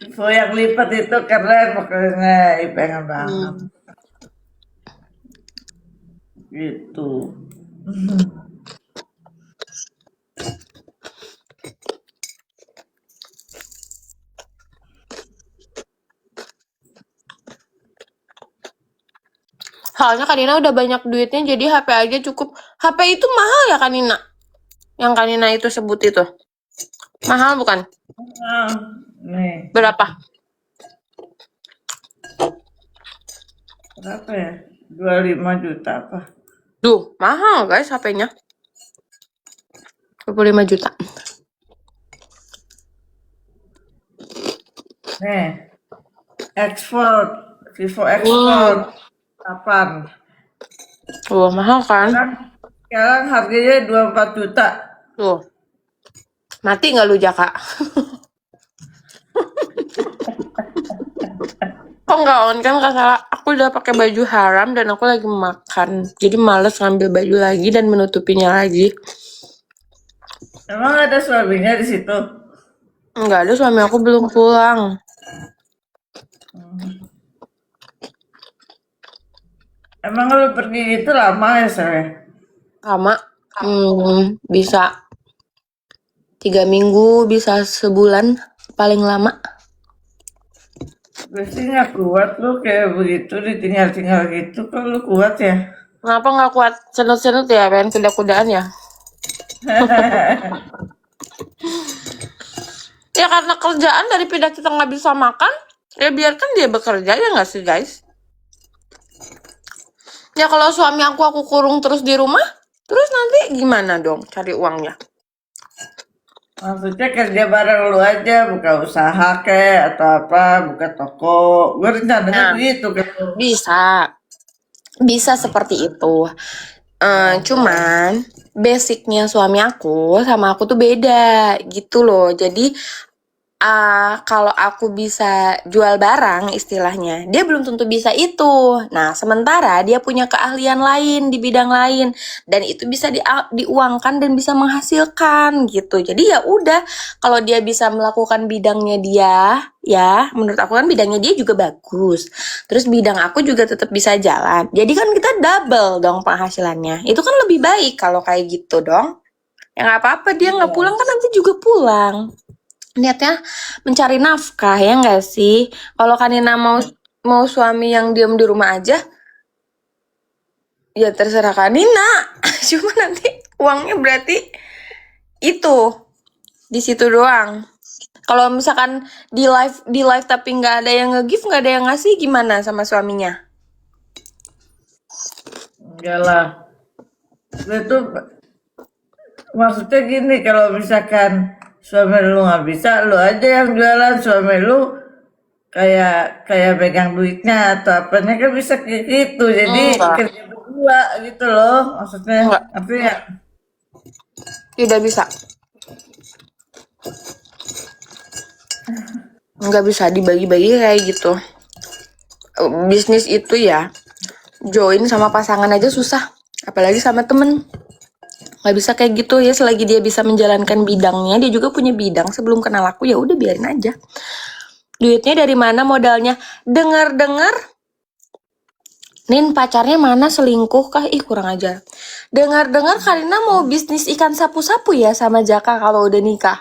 Vivo yang lipat itu keren pokoknya, pengen banget. Gitu. Soalnya Kanina udah banyak duitnya jadi HP aja cukup. HP itu mahal ya Kanina? Yang Kanina itu sebut itu. Mahal bukan? Nih, Berapa? berapa ya? 25 juta apa? Duh, mahal guys HP-nya. 25 juta. Nih, Export, Vivo Export 8. Wah, mahal kan? Sekarang harganya 24 juta. Tuh. Mati nggak lu Jaka? Kok nggak on kan kakak? Aku udah pakai baju haram dan aku lagi makan. Jadi males ngambil baju lagi dan menutupinya lagi. Emang ada suaminya di situ? Nggak ada, suami aku belum pulang. Emang lu pergi itu lama ya, saya? Lama. Bisa 3 minggu, bisa sebulan paling lama. Gue sih nggak kuat lu kayak begitu ditinggal-tinggal gitu. Kok lu kuat ya? Kenapa nggak kuat senut-senut ya, pengen kuda-kudaan ya? Ya karena kerjaan daripada kita nggak bisa makan, ya biarkan dia bekerja ya nggak sih guys? Ya kalau suami aku kurung terus di rumah, terus nanti gimana dong cari uangnya? Maksudnya kerja bareng lu aja, buka usaha kek atau apa, buka toko. Gue rencananya Nah, begitu kan. bisa. Bisa seperti itu. Cuman basicnya suami aku sama aku tuh beda gitu loh. Jadi kalau aku bisa jual barang istilahnya, dia belum tentu bisa itu. Nah, sementara dia punya keahlian lain di bidang lain dan itu bisa diuangkan dan bisa menghasilkan gitu. Jadi ya udah, kalau dia bisa melakukan bidangnya dia, ya menurut aku kan bidangnya dia juga bagus. Terus bidang aku juga tetap bisa jalan. Jadi kan kita double dong penghasilannya. Itu kan lebih baik kalau kayak gitu dong. Ya nggak apa-apa, dia nggak pulang kan nanti juga pulang. Niatnya mencari nafkah ya nggak sih? Kalau Kanina mau suami yang diam di rumah aja, ya terserah Kanina. Cuma nanti uangnya berarti itu di situ doang. Kalau misalkan di live tapi nggak ada yang nge-give, nggak ada yang ngasih, gimana sama suaminya? Enggak lah. Itu maksudnya gini, kalau misalkan suami lu nggak bisa, lu aja yang jualan. Suami lu kayak kayak pegang duitnya atau apanya kan bisa kayak gitu. Jadi Enggak, kerja berdua gitu loh, maksudnya. enggak, Artinya tidak bisa. Nggak bisa dibagi-bagi kayak gitu. Bisnis itu ya, join sama pasangan aja susah. Apalagi sama temen. Nggak bisa kayak gitu ya, selagi dia bisa menjalankan bidangnya, dia juga punya bidang sebelum kenal aku, ya udah biarin aja. Duitnya dari mana modalnya? Dengar-dengar Nin pacarnya mana, selingkuh kah? Ih kurang ajar. Dengar-dengar Karina mau bisnis ikan sapu-sapu ya sama Jaka kalau udah nikah.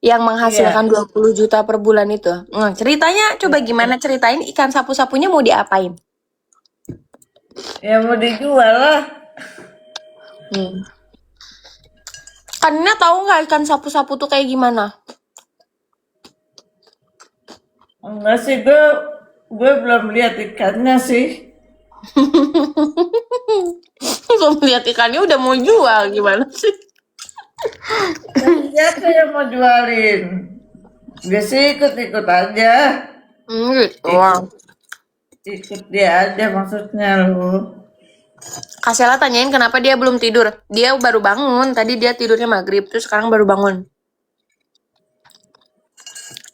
Yang iya, menghasilkan 20 juta per bulan itu. Ceritanya coba gimana, ceritain ikan sapu-sapunya mau diapain? ya mau dijual lah. Hmm. Karina tahu nggak ikan sapu-sapu tuh kayak gimana? Enggak sih, gue belum lihat ikannya sih. Kalau lihat ikannya udah mau jual, gimana sih? Siapa yang mau jualin? Dia sih ikut-ikut aja. Gitu. Ikut, ikut dia aja maksudnya lu. Kasela tanyain kenapa dia belum tidur. Dia baru bangun. Tadi dia tidurnya maghrib, terus sekarang baru bangun.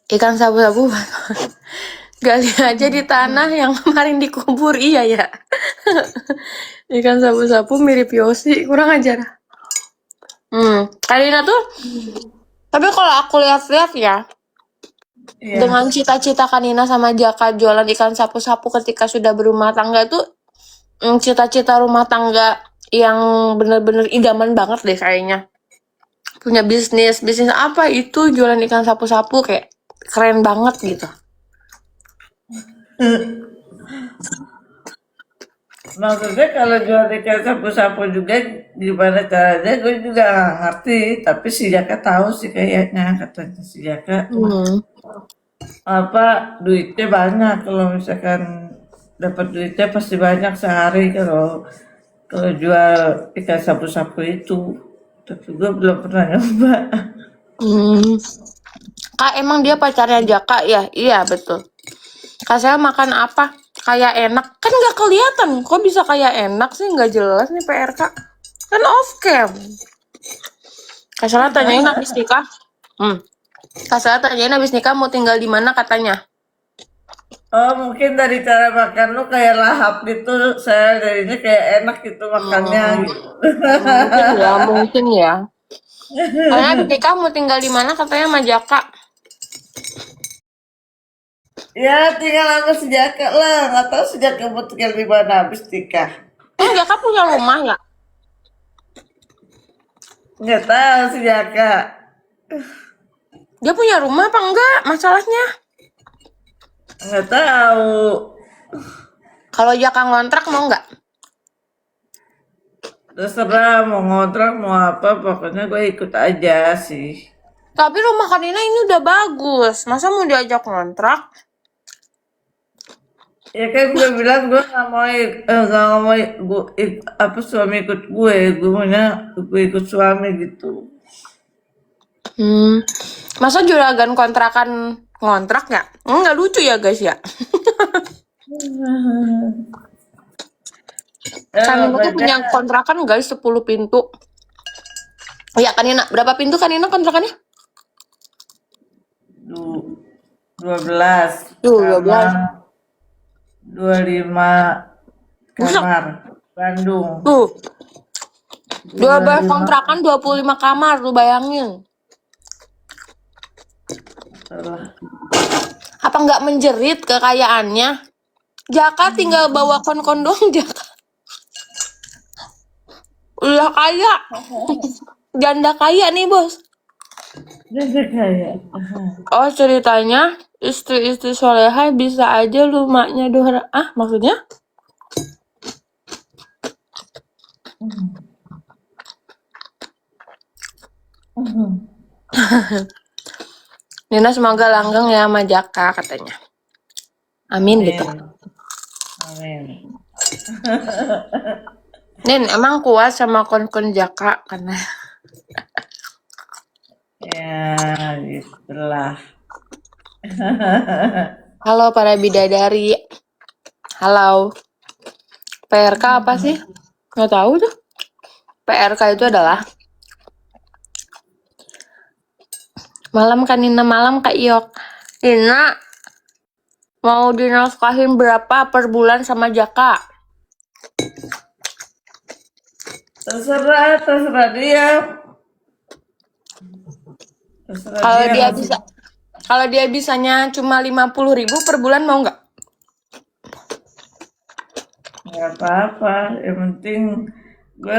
Ikan sapu-sapu gali aja di tanah yang kemarin dikubur. Iya ya. Ikan sapu-sapu mirip Yosi, kurang ajar. Karina tuh, tapi kalau aku lihat-lihat ya, Iya. dengan cita-cita Kanina sama Jaka jualan ikan sapu-sapu ketika sudah berumah tangga tuh, cita-cita rumah tangga yang bener-bener idaman banget deh kayaknya. Punya bisnis apa itu, jualan ikan sapu-sapu, kayak keren banget gitu. Maksudnya kalau jual ikan sapu-sapu juga gimana caranya gue juga nggak ngerti. Tapi si Jaka tahu sih kayaknya, katanya si Jaka Hmm. apa duitnya banyak, kalau misalkan dapat duitnya pasti banyak sehari kalau kalau jual ikan sapu-sapu itu. Tapi gue belum pernah nyoba. Hmm. Kak, emang dia pacarnya Jaka ya? Iya, betul. Kak, saya makan apa? Kayak enak. Kan nggak kelihatan. Kok bisa kayak enak sih? Nggak jelas nih PRK. Kan off cam. Kak, saya tanyain habis nikah. Kak, saya tanyain habis nikah mau tinggal di mana katanya. Oh, mungkin dari cara makan lu kayak lahap gitu, saya jadinya kayak enak gitu makannya gitu. Mungkin ya. Karena habis nikah mau tinggal di mana katanya sama Jaka. Ya tinggal sama si Jaka lah, nggak tahu si Jaka mau tinggal di mana habis nikah. Jaka punya rumah ya? Nggak tahu si Jaka. Dia punya rumah apa enggak? Masalahnya. Nggak tahu. Kalau Jaka ngontrak mau nggak? Terserah mau ngontrak mau apa, pokoknya gue ikut aja sih. Tapi rumah Kanina ini udah bagus. Masa mau diajak ngontrak? Ya kan gue bilang gue nggak mau apa suami ikut gue maunya gue ikut suami gitu. Masa juragan kontrakan ngontrak ya? Nggak lucu ya guys ya. Kanina tuh punya kontrakan guys 10 pintu. Iya Kanina, berapa pintu Kanina kontrakannya? 12 12. kamar, 25 kamar, Bandung. Tuh, 12 kontrakan 25 kamar, lu bayangin. Salah. Apa nggak menjerit kekayaannya? Jaka tinggal bawa kon-kon doang Jaka. Udah kaya. Janda kaya nih bos. Jadi kayak Oh ceritanya istri-istri soleha bisa aja lumaknya dohra. Ah maksudnya? Nina semoga langgeng ya sama Jaka katanya. Amin gitu. amin. Nin emang kuat sama kon-kon Jaka karena Ya, gitulah. halo para bidadari. Halo. PRK apa sih? Nggak tahu tuh. PRK itu adalah malam kan Nina, malam Kak Iyok. Nina mau dinafkahin berapa per bulan sama Jaka? Terserah dia. Kalau dia bisanya cuma 50.000 per bulan mau nggak? Nggak apa-apa, yang penting gue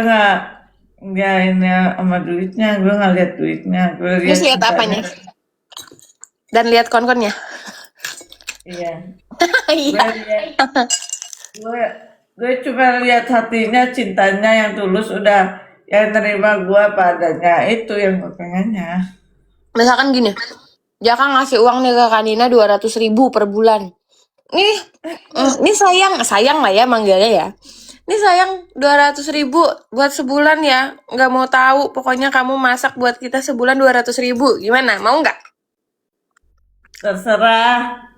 nggak ini sama duitnya, gue nggak lihat duitnya, gue lihat Terus lihat cintanya. apanya? Dan lihat kon-konnya. Iya, Iya. gue cuma lihat hatinya, cintanya yang tulus, udah yang nerima gue padanya, itu yang gue pengennya. Misalkan gini, Jaka ngasih uang nih ke Kanina 200.000 per bulan. Ini sayang lah ya manggilnya ya. Ini sayang 200.000 buat sebulan ya. Nggak mau tahu, pokoknya kamu masak buat kita sebulan 200.000. Gimana? Mau nggak? Terserah.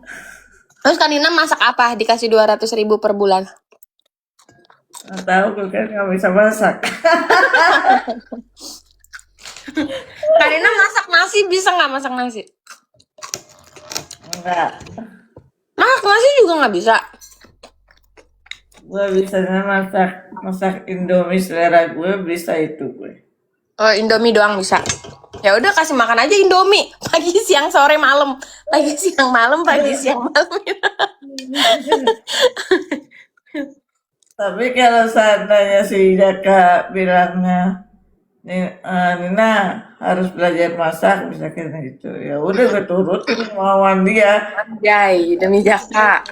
Terus Kanina masak apa dikasih 200.000 per bulan? Nggak tahu, gue kan nggak bisa masak. Kanina masak nasi, bisa nggak masak nasi? Enggak, Masak nasi juga nggak bisa. gue bisanya masak Indomie selera gue, bisa itu gue. Oh, Indomie doang bisa. Ya udah kasih makan aja Indomie. Pagi, siang, sore, malam. Pagi, siang, malam, pagi, siang, malam. Tapi kalau seandainya si Jaka bilangnya, Nina harus belajar masak, misalkan gitu, ya udah gue turutin kemauan dia, Jai, demi Jaka.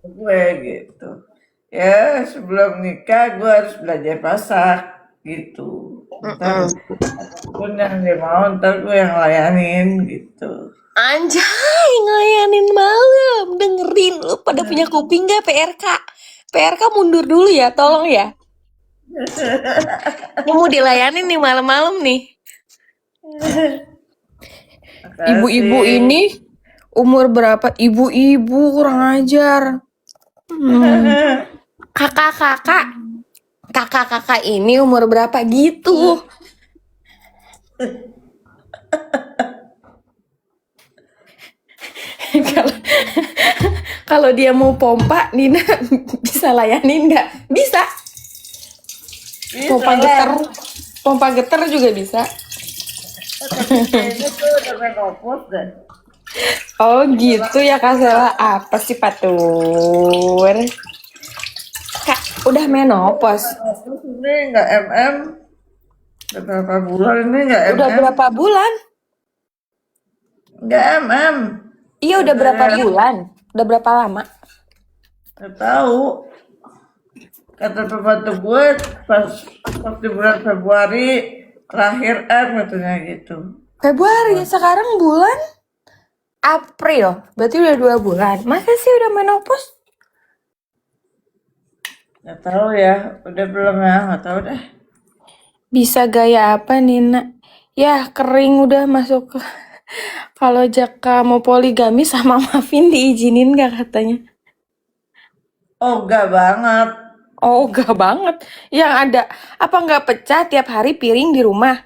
gue gitu. Ya sebelum nikah gue harus belajar masak gitu. Ntar apapun yang dia mau, ntar gue yang layanin gitu. Anjay, ngelayanin malam. Dengerin, lu pada punya kuping gak PRK? PRK mundur dulu ya, tolong ya. Lu mau dilayanin nih malam-malam nih. Ibu-ibu Makasih. ini umur berapa? Ibu-ibu kurang ajar. Kakak-kakak ini umur berapa gitu? Kalau dia mau pompa, Nina bisa layanin nggak? Bisa. Pompa getar, pompa getar juga bisa. Kayaknya tuh udah menopause deh. Oh gitu ya Kak Sela. Apa sih Patur? Kak, udah menopause. Terus ini nggak MM, udah berapa bulan ini nggak MM? Udah berapa bulan? Nggak MM. Iya udah berapa bulan? Udah berapa lama? Nggak tahu. Kata pembantu gue pas di bulan Februari terakhir katanya gitu. Februari, sekarang bulan April. Berarti udah 2 bulan. Masa sih udah menopause? Nggak tahu ya, udah belum ya, nggak tahu deh. Bisa gaya apa Nina? Ya, kering udah masuk ke kalau Jaka mau poligami sama Mavin diizinin gak katanya? Oh, enggak banget. Oh, gak banget. Yang ada apa nggak pecah tiap hari piring di rumah?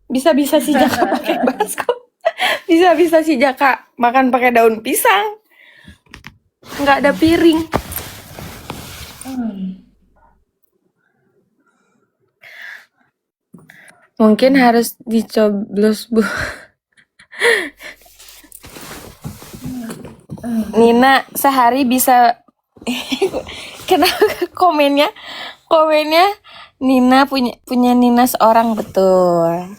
Bisa-bisa si Jaka pakai baskom. Bisa-bisa si Jaka makan pakai daun pisang. Nggak ada piring. Mungkin harus dicoblos, Bu. Nina sehari bisa kenapa komennya Nina punya Nina seorang betul.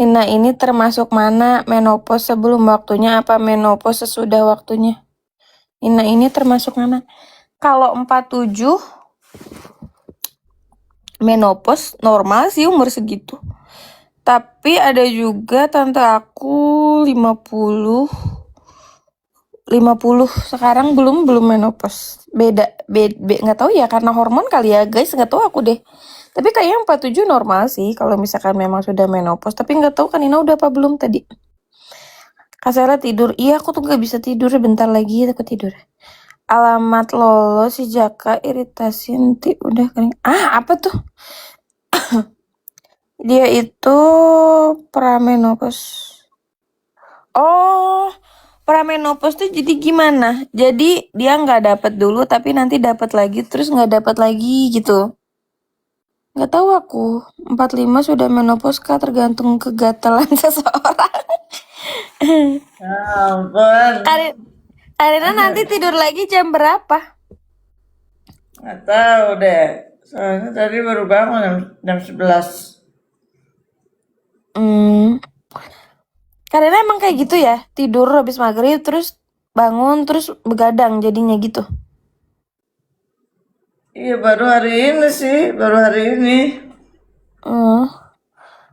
Nina ini termasuk mana, menopause sebelum waktunya apa menopause sesudah waktunya? Nina ini termasuk mana? Kalau 47 menopause normal sih umur segitu. Tapi ada juga tante aku 50 sekarang belum menopause. Beda nggak tahu ya karena hormon kali ya guys, nggak tahu aku deh. Tapi kayaknya 47 normal sih kalau misalkan memang sudah menopause. Tapi nggak tahu kan Nina udah apa belum tadi. Kak Sarah tidur. Iya aku tuh nggak bisa tidur bentar lagi aku tidur. Alamat Lolo si Jaka iritasi nanti udah kering. Ah apa tuh? Dia itu pramenopause. Oh, pramenopause tuh jadi gimana? Jadi dia nggak dapat dulu tapi nanti dapat lagi terus nggak dapat lagi gitu. Nggak tahu aku. 45 sudah menopause kah tergantung kegatelan seseorang. Ya ampun. Karina nanti tidur lagi jam berapa? Nggak tahu deh. Soalnya tadi baru bangun jam 11. Karina emang kayak gitu ya? Tidur habis maghrib terus bangun terus begadang jadinya gitu. Iya, baru hari ini sih. Baru hari ini. Hmm.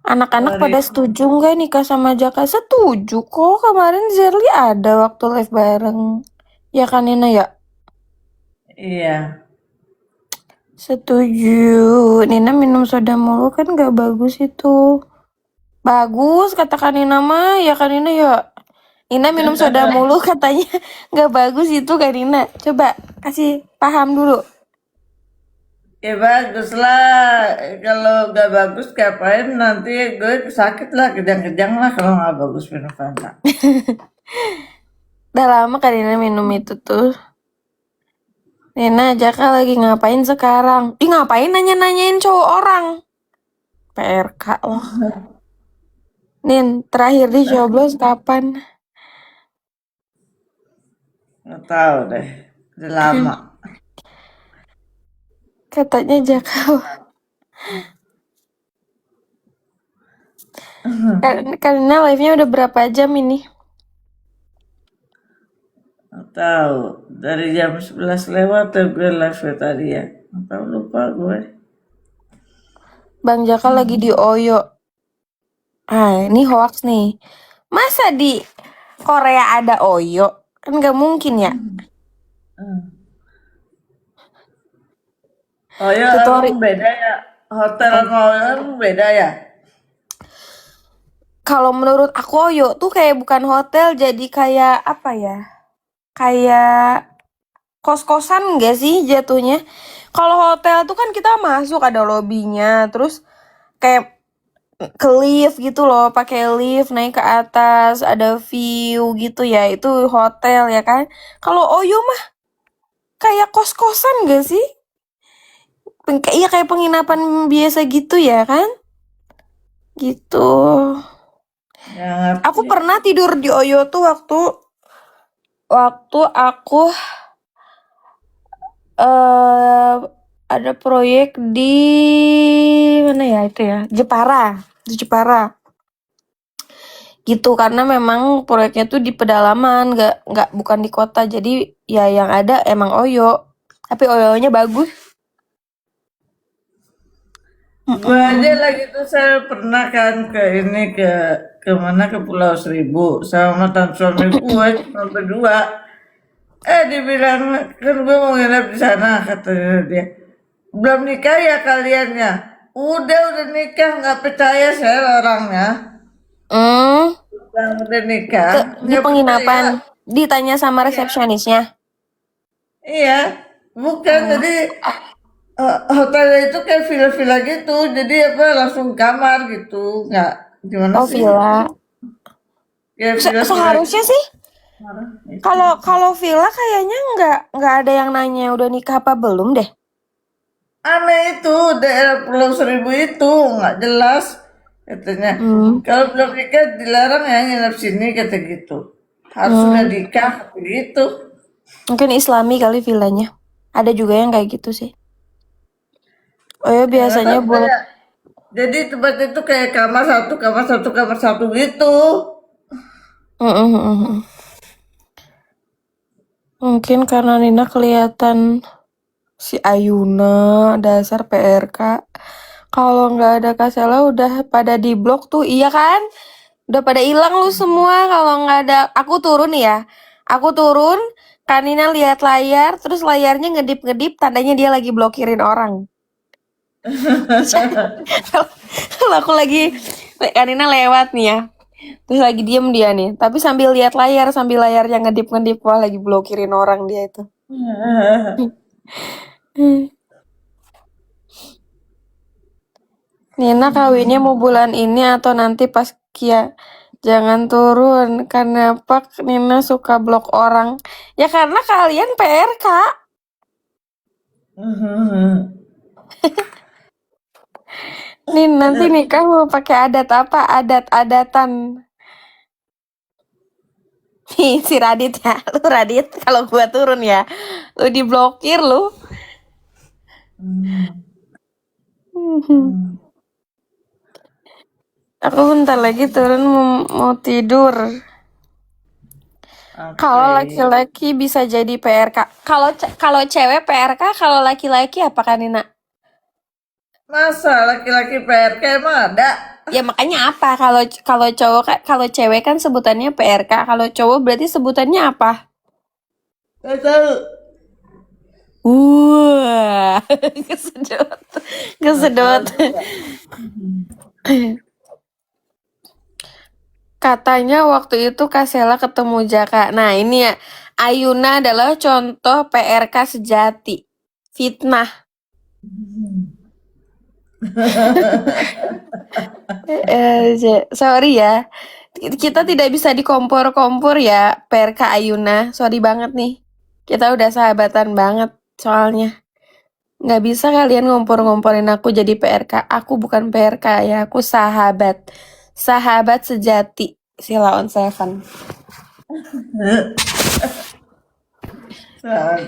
Anak-anak Hari pada setuju nggak nikah sama Jaka? Setuju kok. Kemarin Zerly ada waktu live bareng. Ya kan Nina ya? Iya. Setuju. Nina minum soda mulu kan nggak bagus itu. Bagus kata Kak Nina mah. Ya kan Nina ya? Nina minum soda mulu katanya nggak bagus itu Kak Nina. Coba kasih paham dulu. Ya bagus lah. Kalau nggak bagus ngapain nanti gue sakit lah, kejang-kejang lah kalau nggak bagus minum Fanta. Udah lama Kak Nina minum itu tuh. Nina Jaka lagi ngapain sekarang? Ih ngapain nanya-nanyain cowok orang? PRK loh. Nin, terakhir dicoblos kapan? Nggak tahu deh. Udah lama. Katanya Jaka. Karena live-nya udah berapa jam ini? Nggak tahu. Dari jam 11 lewat tuh gue live tadi ya. Nggak tahu, lupa gue. Bang Jaka lagi di Oyo. Ah, ini hoax nih. Masa di Korea ada Oyo? Kan gak mungkin ya. Oh ya, Tutori. emang beda ya. Hotel sama Oyo emang beda ya. Kalau menurut aku Oyo tuh kayak bukan hotel, jadi kayak apa ya? Kayak kos-kosan gak sih jatuhnya? Kalau hotel tuh kan kita masuk ada lobbynya, terus kayak ke lift gitu loh, pakai lift naik ke atas, ada view gitu ya, itu hotel ya kan. Kalau Oyo mah kayak kos-kosan gak sih? Iya kayak penginapan biasa gitu ya kan? Gitu. Ya ngerti. Aku pernah tidur di Oyo tuh waktu aku ada proyek di mana ya itu ya? Jepara. Di Jepara. Gitu karena memang proyeknya tuh di pedalaman, nggak bukan di kota. Jadi ya yang ada emang Oyo. Tapi Oyonya bagus. Gue aja lagi tuh saya pernah kan ke ini ke mana, ke Pulau Seribu sama mantan suami gue cuma berdua. Dibilang kan gue mau nginep di sana katanya dia. belum nikah ya kaliannya? Udah nikah, nggak percaya saya orangnya. Hmm, Yang udah nikah, di nggak penginapan percaya. ditanya sama resepsionisnya. Iya, bukan. Jadi hotelnya itu kayak villa-villa gitu. Jadi apa langsung kamar gitu. Nggak, gimana Oh, sih? villa. Kayak villa-villa gitu. Seharusnya sih kalau kalau villa kayaknya nggak ada yang nanya udah nikah apa belum deh. Aneh itu, daerah Pulau Seribu itu nggak jelas katanya. Kalau belum nikah dilarang ya nginep sini kata gitu. Harus sudah nikah gitu. Mungkin Islami kali villanya. Ada juga yang kayak gitu sih. Oh ya Ya, nggak biasanya tahu buat saya. Jadi tempat itu kayak kamar satu gitu. Mm-mm. Mungkin karena Nina kelihatan si Ayuna dasar PRK. Kalau nggak ada Kasela udah pada di blok tuh, iya kan? Udah pada hilang lu semua kalau nggak ada. Aku turun ya. Aku turun, Kanina lihat layar, terus layarnya ngedip-ngedip, tandanya dia lagi blokirin orang. Kalau aku lagi, Kanina lewat nih ya. Terus lagi diem dia nih, tapi sambil lihat layar, sambil layarnya ngedip-ngedip, wah lagi blokirin orang dia itu. Nina kawinnya mau bulan ini atau nanti pas Kia? Jangan turun, karena Pak Nina suka blok orang. Ya karena kalian PRK. Nih nanti nikah mau pakai adat apa? Adat-adatan. Nih si Radit ya, lu Radit kalau gua turun ya, lu diblokir lu. Aku bentar lagi turun mau tidur. Kalau Oke. laki-laki bisa jadi PRK. Kalau cewek PRK, kalau laki-laki apa kan Nina? Masa laki-laki PRK emang ada? Ya makanya apa? Kalau cowok kalau cewek kan sebutannya PRK, kalau cowok berarti sebutannya apa? Gak tahu. Wah, kesedot, kesedot. Katanya waktu itu Kasela ketemu Jaka. Nah ini ya, Ayuna adalah contoh PRK sejati. Fitnah. Sorry ya. Kita tidak bisa dikompor-kompor ya, PRK Ayuna. Sorry banget nih. Kita udah sahabatan banget soalnya. Nggak bisa kalian ngompor-ngomporin aku jadi PRK. Aku bukan PRK ya, aku sahabat. Sahabat sejati. Sila on Seven.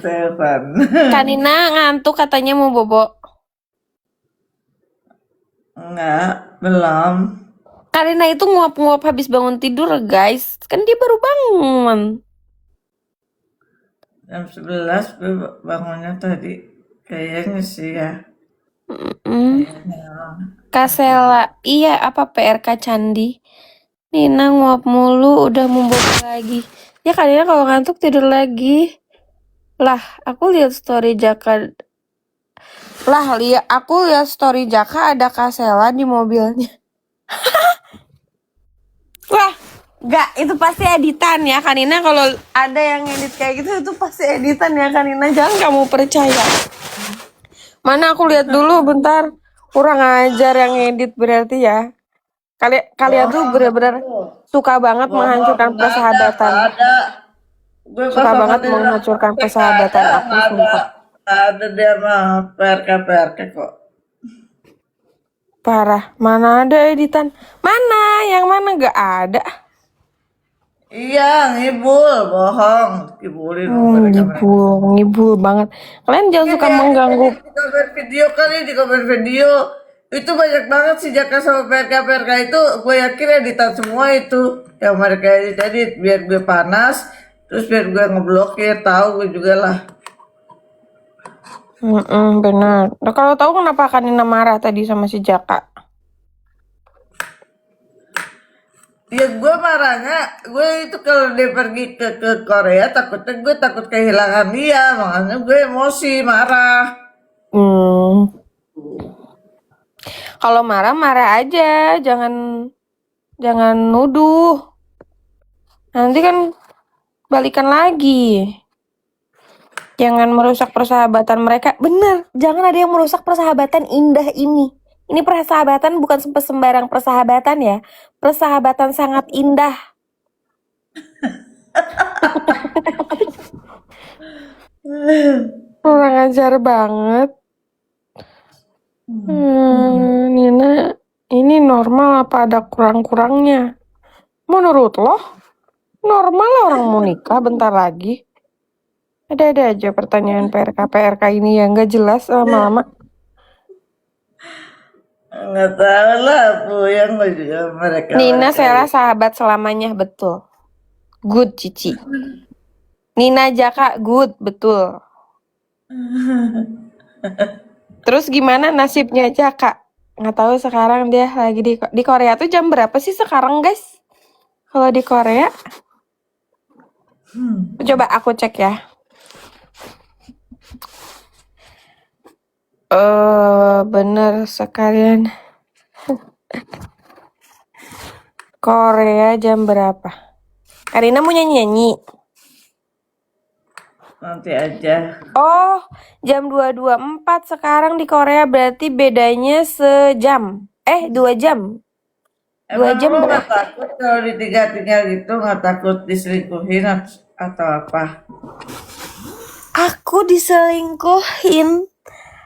Seven. Kanina ngantuk katanya mau bobo. Enggak, belum. Karina itu nguap-nguap habis bangun tidur guys. Kan dia baru bangun. Jam 11 gue bangunnya tadi. Kayaknya sih ya. Kasela, iya apa PRK Candi? Nina nguap mulu, udah mau bobo lagi. Ya Karina kalau ngantuk tidur lagi. Lah, aku lihat story Jaka. Aku lihat story Jaka ada Kasela di mobilnya. Wah, enggak, itu pasti editan ya Kanina. Kalau ada yang edit kayak gitu itu pasti editan ya Kanina. Jangan kamu percaya. Mana aku lihat dulu bentar. Kurang ajar yang edit berarti ya. Kalian tuh benar-benar suka banget menghancurkan persahabatan. Ada. Gue pas Suka banget sama dia menghancurkan nggak persahabatan ada, aku, nggak ada. sumpah. Nggak ada dia mah PRK kok. Parah. Mana ada editan? Mana? Yang mana gak ada? Iya, ngibul, bohong. Ngibulin mereka. Ngibul banget. Kalian jangan suka mengganggu. Di komen video kali, di komen video. Itu banyak banget sih Jaka sama PRK itu. Gue yakin editan semua itu. Yang mereka edit biar gue panas. Terus biar gue ngeblokir. Tahu gue juga lah. Benar. Nah, kalau tahu kenapa Kanina marah tadi sama si Jaka? Ya gue marahnya, gue itu kalau dia pergi ke Korea takutnya gue takut kehilangan dia, makanya gue emosi, marah. Kalau marah marah aja, jangan nuduh. Nanti kan balikan lagi. Jangan merusak persahabatan mereka. Bener, jangan ada yang merusak persahabatan indah ini. Ini persahabatan bukan sembarang persahabatan ya. Persahabatan sangat indah. Kurang ajar banget. Nina, ini normal apa ada kurang-kurangnya? Menurut lo, normal orang mau nikah bentar lagi. Ada aja pertanyaan PRK ini yang gak jelas lama-lama. Nggak tahu lah, yang juga mereka. Nina Sela sahabat selamanya, betul. Good, Cici. Nina Jaka, good, betul. Terus gimana nasibnya Jaka? Nggak tahu sekarang dia lagi di Korea tuh jam berapa sih sekarang, guys? Kalau di Korea? Coba aku cek ya. Bener sekalian. Korea jam berapa? Karina mau nyanyi-nyanyi. Nanti aja. Oh, jam 2.24 sekarang di Korea, berarti bedanya sejam. 2 jam. 2 Emang jam lo berapa? nggak takut kalau ditinggal-tinggal gitu, nggak takut diselingkuhin atau apa? Aku diselingkuhin.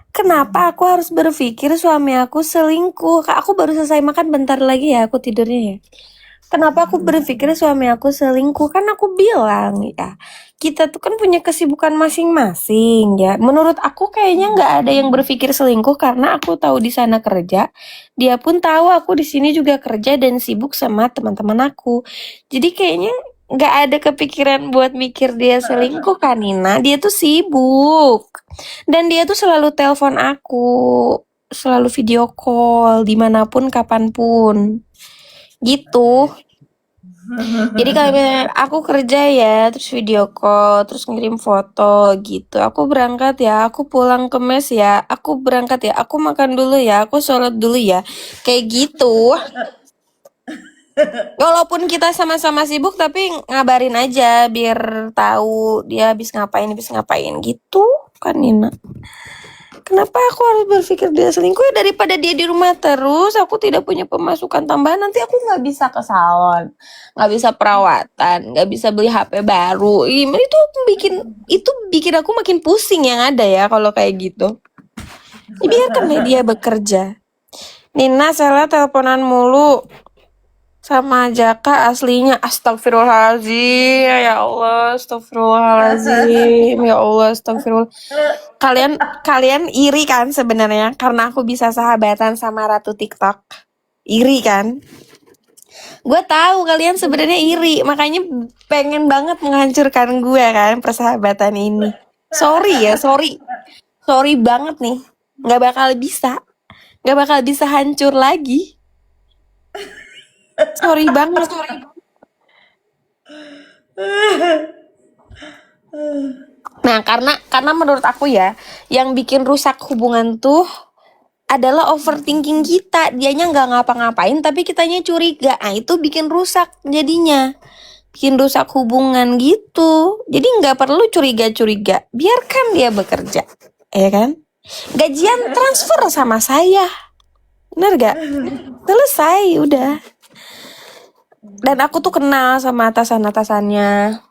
Kenapa aku harus berpikir suami aku selingkuh? Kak, aku baru selesai makan, bentar lagi ya aku tidurnya ya. Kenapa aku berpikir suami aku selingkuh? Kan aku bilang ya, kita tuh kan punya kesibukan masing-masing ya. Menurut aku kayaknya nggak ada yang berpikir selingkuh karena aku tahu di sana kerja. Dia pun tahu aku di sini juga kerja dan sibuk sama teman-teman aku. Jadi kayaknya nggak ada kepikiran buat mikir dia selingkuh kan, Nina. Dia tuh sibuk. Dan dia tuh selalu telepon aku, selalu video call dimanapun kapanpun. Gitu. Jadi kalau misalnya aku kerja ya, terus video call, terus ngirim foto gitu. Aku berangkat ya, aku pulang ke mes ya, aku berangkat ya, aku makan dulu ya, aku sholat dulu ya. Kayak gitu. Walaupun kita sama-sama sibuk tapi ngabarin aja biar tahu dia habis ngapain gitu kan, Nina. Kenapa aku harus berpikir dia selingkuh ya? Daripada dia di rumah terus, aku tidak punya pemasukan tambahan, nanti aku nggak bisa ke salon, nggak bisa perawatan, nggak bisa beli HP baru. Itu bikin aku makin pusing yang ada ya kalau kayak gitu. Ya, biarkan deh dia bekerja. Nina Sela teleponan mulu sama Jaka aslinya. Astagfirullahaladzim, ya Allah, astagfirullahaladzim, ya Allah, astagfirullah. Kalian iri kan sebenarnya karena aku bisa sahabatan sama Ratu TikTok. Iri kan? Gue tahu kalian sebenarnya iri, makanya pengen banget menghancurkan gue kan persahabatan ini. Sorry banget nih, nggak bakal bisa hancur lagi. Sorry banget. Nah, karena menurut aku ya, yang bikin rusak hubungan tuh adalah overthinking kita. Dianya nggak ngapa-ngapain, tapi kitanya curiga. Nah, itu bikin rusak jadinya. Bikin rusak hubungan gitu. Jadi nggak perlu curiga-curiga. Biarkan dia bekerja. Ya kan? Gajian transfer sama saya. Bener gak? Selesai, udah. Dan aku tuh kenal sama atasan-atasannya,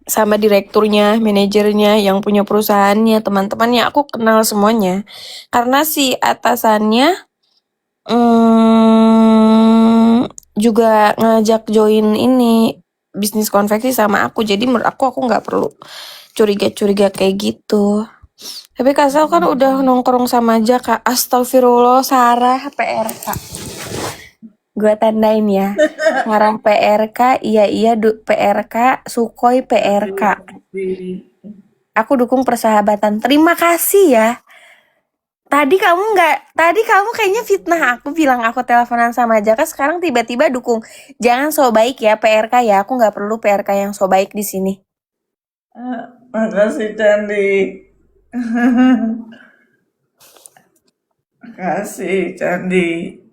sama direkturnya, manajernya, yang punya perusahaannya, teman-temannya, aku kenal semuanya. Karena si atasannya juga ngajak join ini bisnis konveksi sama aku. Jadi menurut aku nggak perlu curiga-curiga kayak gitu. Tapi Kak Sal kan udah nongkrong sama aja Kak. Astagfirullah, Sarah PRK. Gue tandain ya. Sarah PRK, iya PRK, Sukhoi PRK. Aku dukung persahabatan. Terima kasih ya. Tadi kamu kayaknya fitnah aku bilang aku teleponan sama Jaka, sekarang tiba-tiba dukung. Jangan so baik ya PRK ya. Aku nggak perlu PRK yang so baik di sini. Makasih Candi. Kasih Candi.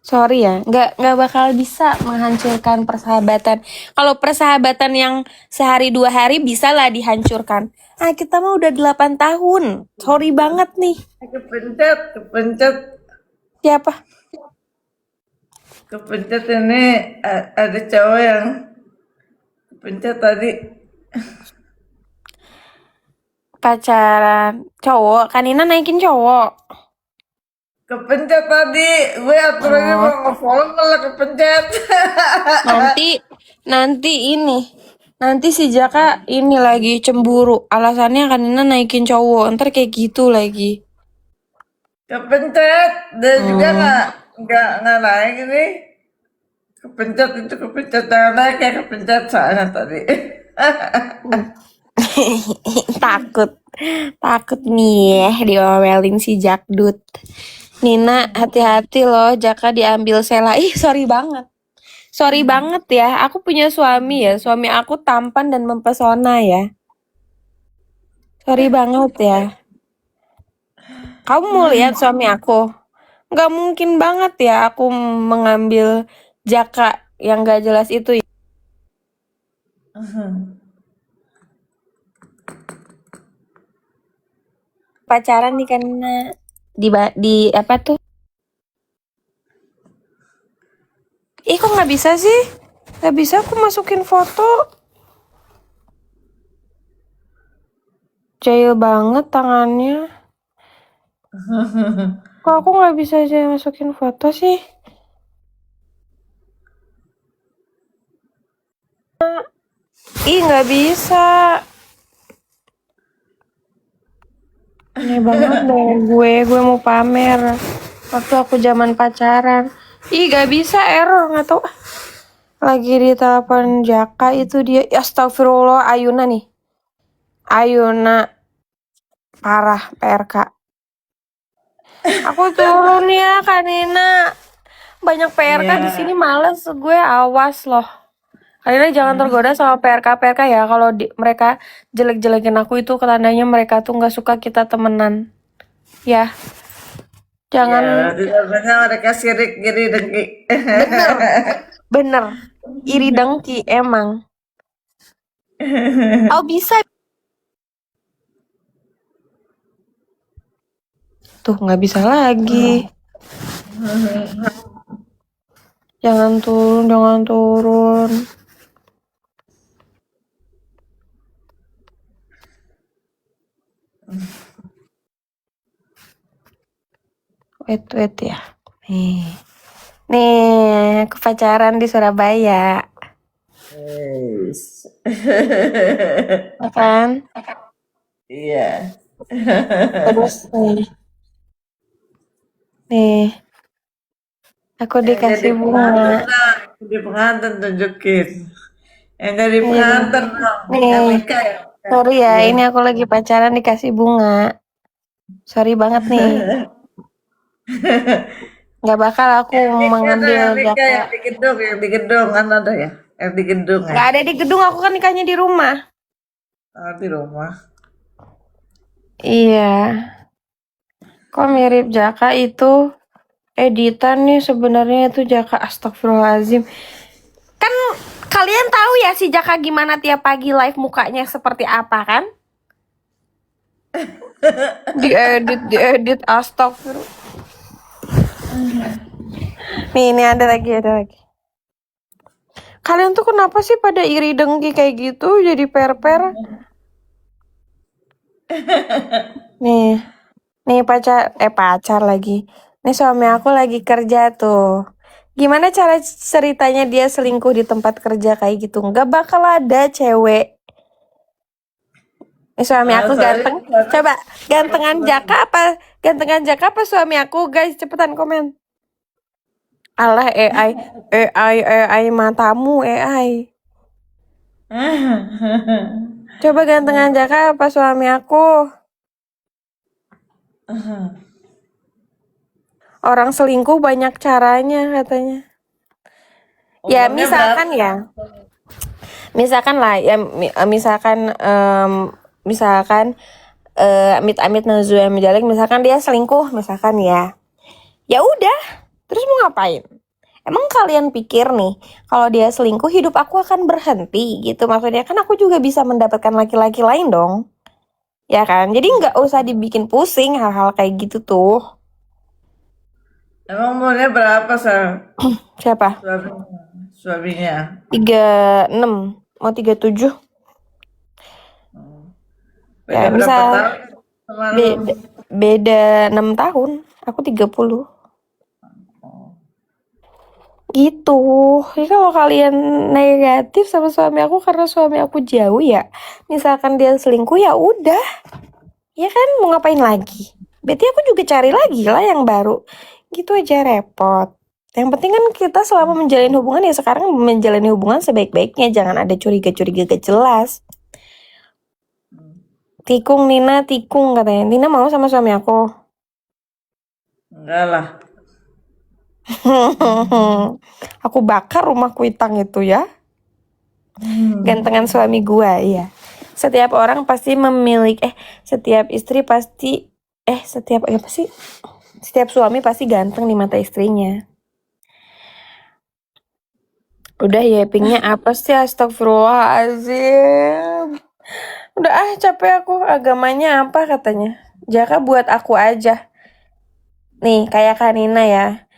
Sorry ya, nggak bakal bisa menghancurkan persahabatan. Kalau persahabatan yang sehari 2 hari bisa lah dihancurkan. Ah, kita mah udah 8 tahun. Sorry banget nih. Kepencet Siapa? ini ada cowok yang kepencet tadi. Pacaran cowok, Kanina naikin cowok. Kepencet tadi, gue aturannya mau nge-follow malah kepencet. Nanti si Jaka ini lagi cemburu. Alasannya Kanina naikin cowok. Ntar kayak gitu lagi. Kepencet, dan juga nggak naik ini. Kepencet jangan naik ya, kepencet soalnya tadi. Takut nih diomelin si Jakdut. Nina, hati-hati loh, Jaka diambil Sela. Ih, sorry banget. Sorry banget ya, aku punya suami ya. Suami aku tampan dan mempesona ya. Sorry banget ya. Kamu mau lihat suami aku? Nggak mungkin banget ya aku mengambil Jaka yang gak jelas itu. Pacaran nih karena di apa tuh? Ih, kok nggak bisa sih? Nggak bisa aku masukin foto. Jahil banget tangannya. Kok aku nggak bisa aja masukin foto sih? Ih, nggak bisa. Aneh banget deh gue mau pamer. Waktu aku zaman pacaran. Ih, gak bisa, error, nggak tahu. Lagi di telepon Jaka itu dia. Astagfirullah, Ayuna nih. Ayuna parah PRK. Aku turun ya, Kanina. Banyak PRK di sini, males gue, awas loh. Kanina jangan tergoda sama PRK ya. Kalau mereka jelek-jelekin aku itu tandanya mereka tuh nggak suka kita temenan. Ya. Jangan. Biasanya mereka sirik gini dengki. Bener. Iri dengki emang. Oh, bisa. Tuh nggak bisa lagi. Jangan turun. Wait ya. Nih, aku pacaran di Surabaya. Yes. Ya kan? Iya. Terus nih. Aku dikasih bunga. Jadi pengantin tunjukin. Yang jadi pengantin dong. Nih. Sorry ya, ini aku lagi pacaran dikasih bunga. Sorry banget nih. Nggak bakal aku mengambil Jaka. Yang di gedung kan ada ya? Yang di gedung ya? Nggak ada di gedung, aku kan nikahnya di rumah. Oh, di rumah. Iya. Kok mirip Jaka itu editan nih sebenarnya itu Jaka. Astagfirullahaladzim. Kan kalian tahu ya si Jaka gimana tiap pagi live mukanya seperti apa kan? Diedit astagfirullah. Nih, ini ada lagi. Kalian tuh kenapa sih pada iri dengki kayak gitu jadi per-per? Nih pacar lagi. Nih suami aku lagi kerja tuh. Gimana cara ceritanya dia selingkuh di tempat kerja kayak gitu? Nggak bakal ada cewek. Nih suami aku ganteng. Coba gantengan Jaka apa suami aku, guys? Cepetan komen. Alah AI matamu AI. Coba gantengan Jaka apa suami aku? Orang selingkuh banyak caranya katanya. Ya misalkan ya. Misalkan amit-amit nauzubillah misalkan dia selingkuh misalkan ya. Ya udah, terus mau ngapain? Emang kalian pikir nih, kalau dia selingkuh hidup aku akan berhenti gitu? Maksudnya kan aku juga bisa mendapatkan laki-laki lain dong. Ya kan? Jadi nggak usah dibikin pusing hal-hal kayak gitu tuh. Emang umurnya berapa Siapa? suaminya? 36, mau 37. Beda Ya, berapa misal tahun sama lu? beda 6 tahun, aku 30. Gitu. Jadi kalau kalian negatif sama suami aku karena suami aku jauh ya, misalkan dia selingkuh ya udah. Ya kan mau ngapain lagi? Berarti aku juga cari lagi lah yang baru. Gitu aja repot. Yang penting kan kita selama menjalin hubungan ya sekarang menjalani hubungan sebaik-baiknya, jangan ada curiga-curiga gak jelas. Tikung Nina, tikung katanya. Nina mau sama suami aku. Enggak lah. Aku bakar rumah kuitang itu ya. Gantengan suami gua, iya. Setiap orang pasti memiliki setiap istri pasti setiap suami pasti ganteng di mata istrinya. Udah ya pingnya apa sih, astagfirullahaladzim. Udah capek aku, agamanya apa katanya. Jaka buat aku aja. Nih kayak Kanina ya.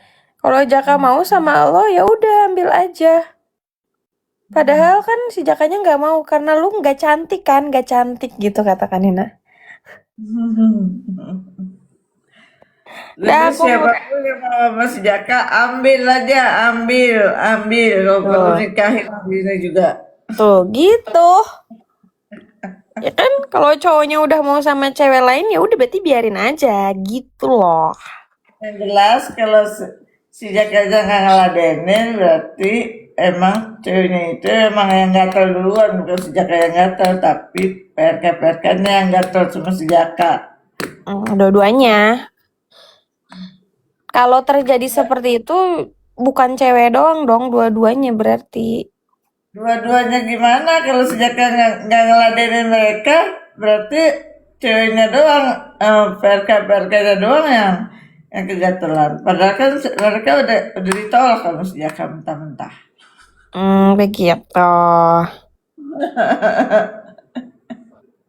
Kalau Jaka mau sama lo ya udah ambil aja. Padahal kan si Jakanya nggak mau karena lu nggak cantik kan, nggak cantik gitu kata Kanina. Jadi siapapun yang mau sama si Jaka, ambil aja, ambil. Kalau perlu nikahin ini juga. Tuh gitu. Ya kan kalau cowoknya udah mau sama cewek lain ya udah berarti biarin aja gitu loh. Yang jelas kalau si Jakanya nggak ngeladenin berarti emang ceweknya itu emang yang gatel duluan, bukan si Jaka yang gatel, tapi PRK-PRK-nya yang gatel sama si Jaka. Dua-duanya. Kalau terjadi seperti itu bukan cewek doang dong, dua-duanya berarti. Dua-duanya gimana? Kalau si Jaka nggak ngeladenin mereka, berarti ceweknya doang, PRK-PRK-nya doang yang kegatelan. Padahal kan mereka udah ditolak sama si Jaka mentah-mentah. Begitu.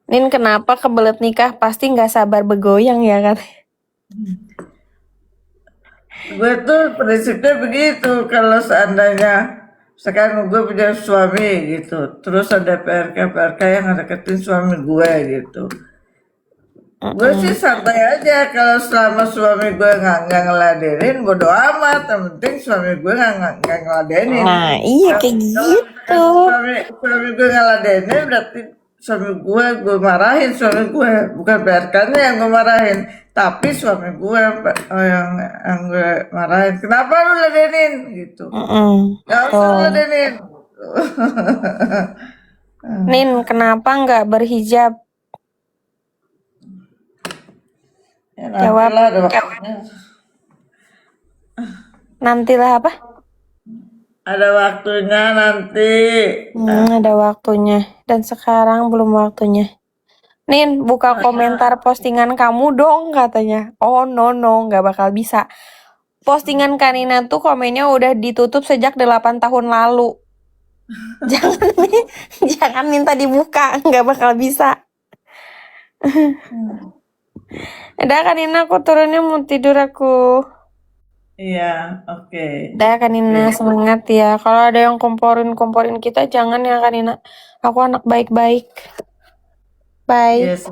Nin kenapa kebelet nikah pasti nggak sabar begoyang ya kan? Gue tuh prinsipnya begitu, kalau seandainya sekarang gue punya suami gitu, terus ada PRK yang deketin suami gue gitu, gue sih santai aja. Kalau selama suami gue nggak ngeladenin, bodo amat. Yang penting suami gue nggak ngeladenin. Nah iya kayak gitu. Suami gue ngeladenin berarti suami gue marahin suami gue, bukan PRK-nya yang gue marahin, tapi suami gue yang gue marahin. Kenapa lu ladenin gitu? Gak usah ladenin. Nin kenapa nggak berhijab? Ya, Jawab. nantilah ada waktunya. Nantilah apa? Ada waktunya nanti. Ada waktunya. Dan sekarang belum waktunya. Nin, buka komentar postingan kamu dong katanya. Oh no, nggak bakal bisa. Postingan Kanina tuh komennya udah ditutup sejak 8 tahun lalu. Jangan minta dibuka, nggak bakal bisa. Udah Kanina, aku turunnya mau tidur aku. Iya, oke. Udah Kanina, semangat ya. Kalau ada yang komporin kita jangan ya Kanina. Aku anak baik-baik. Bye. Yes.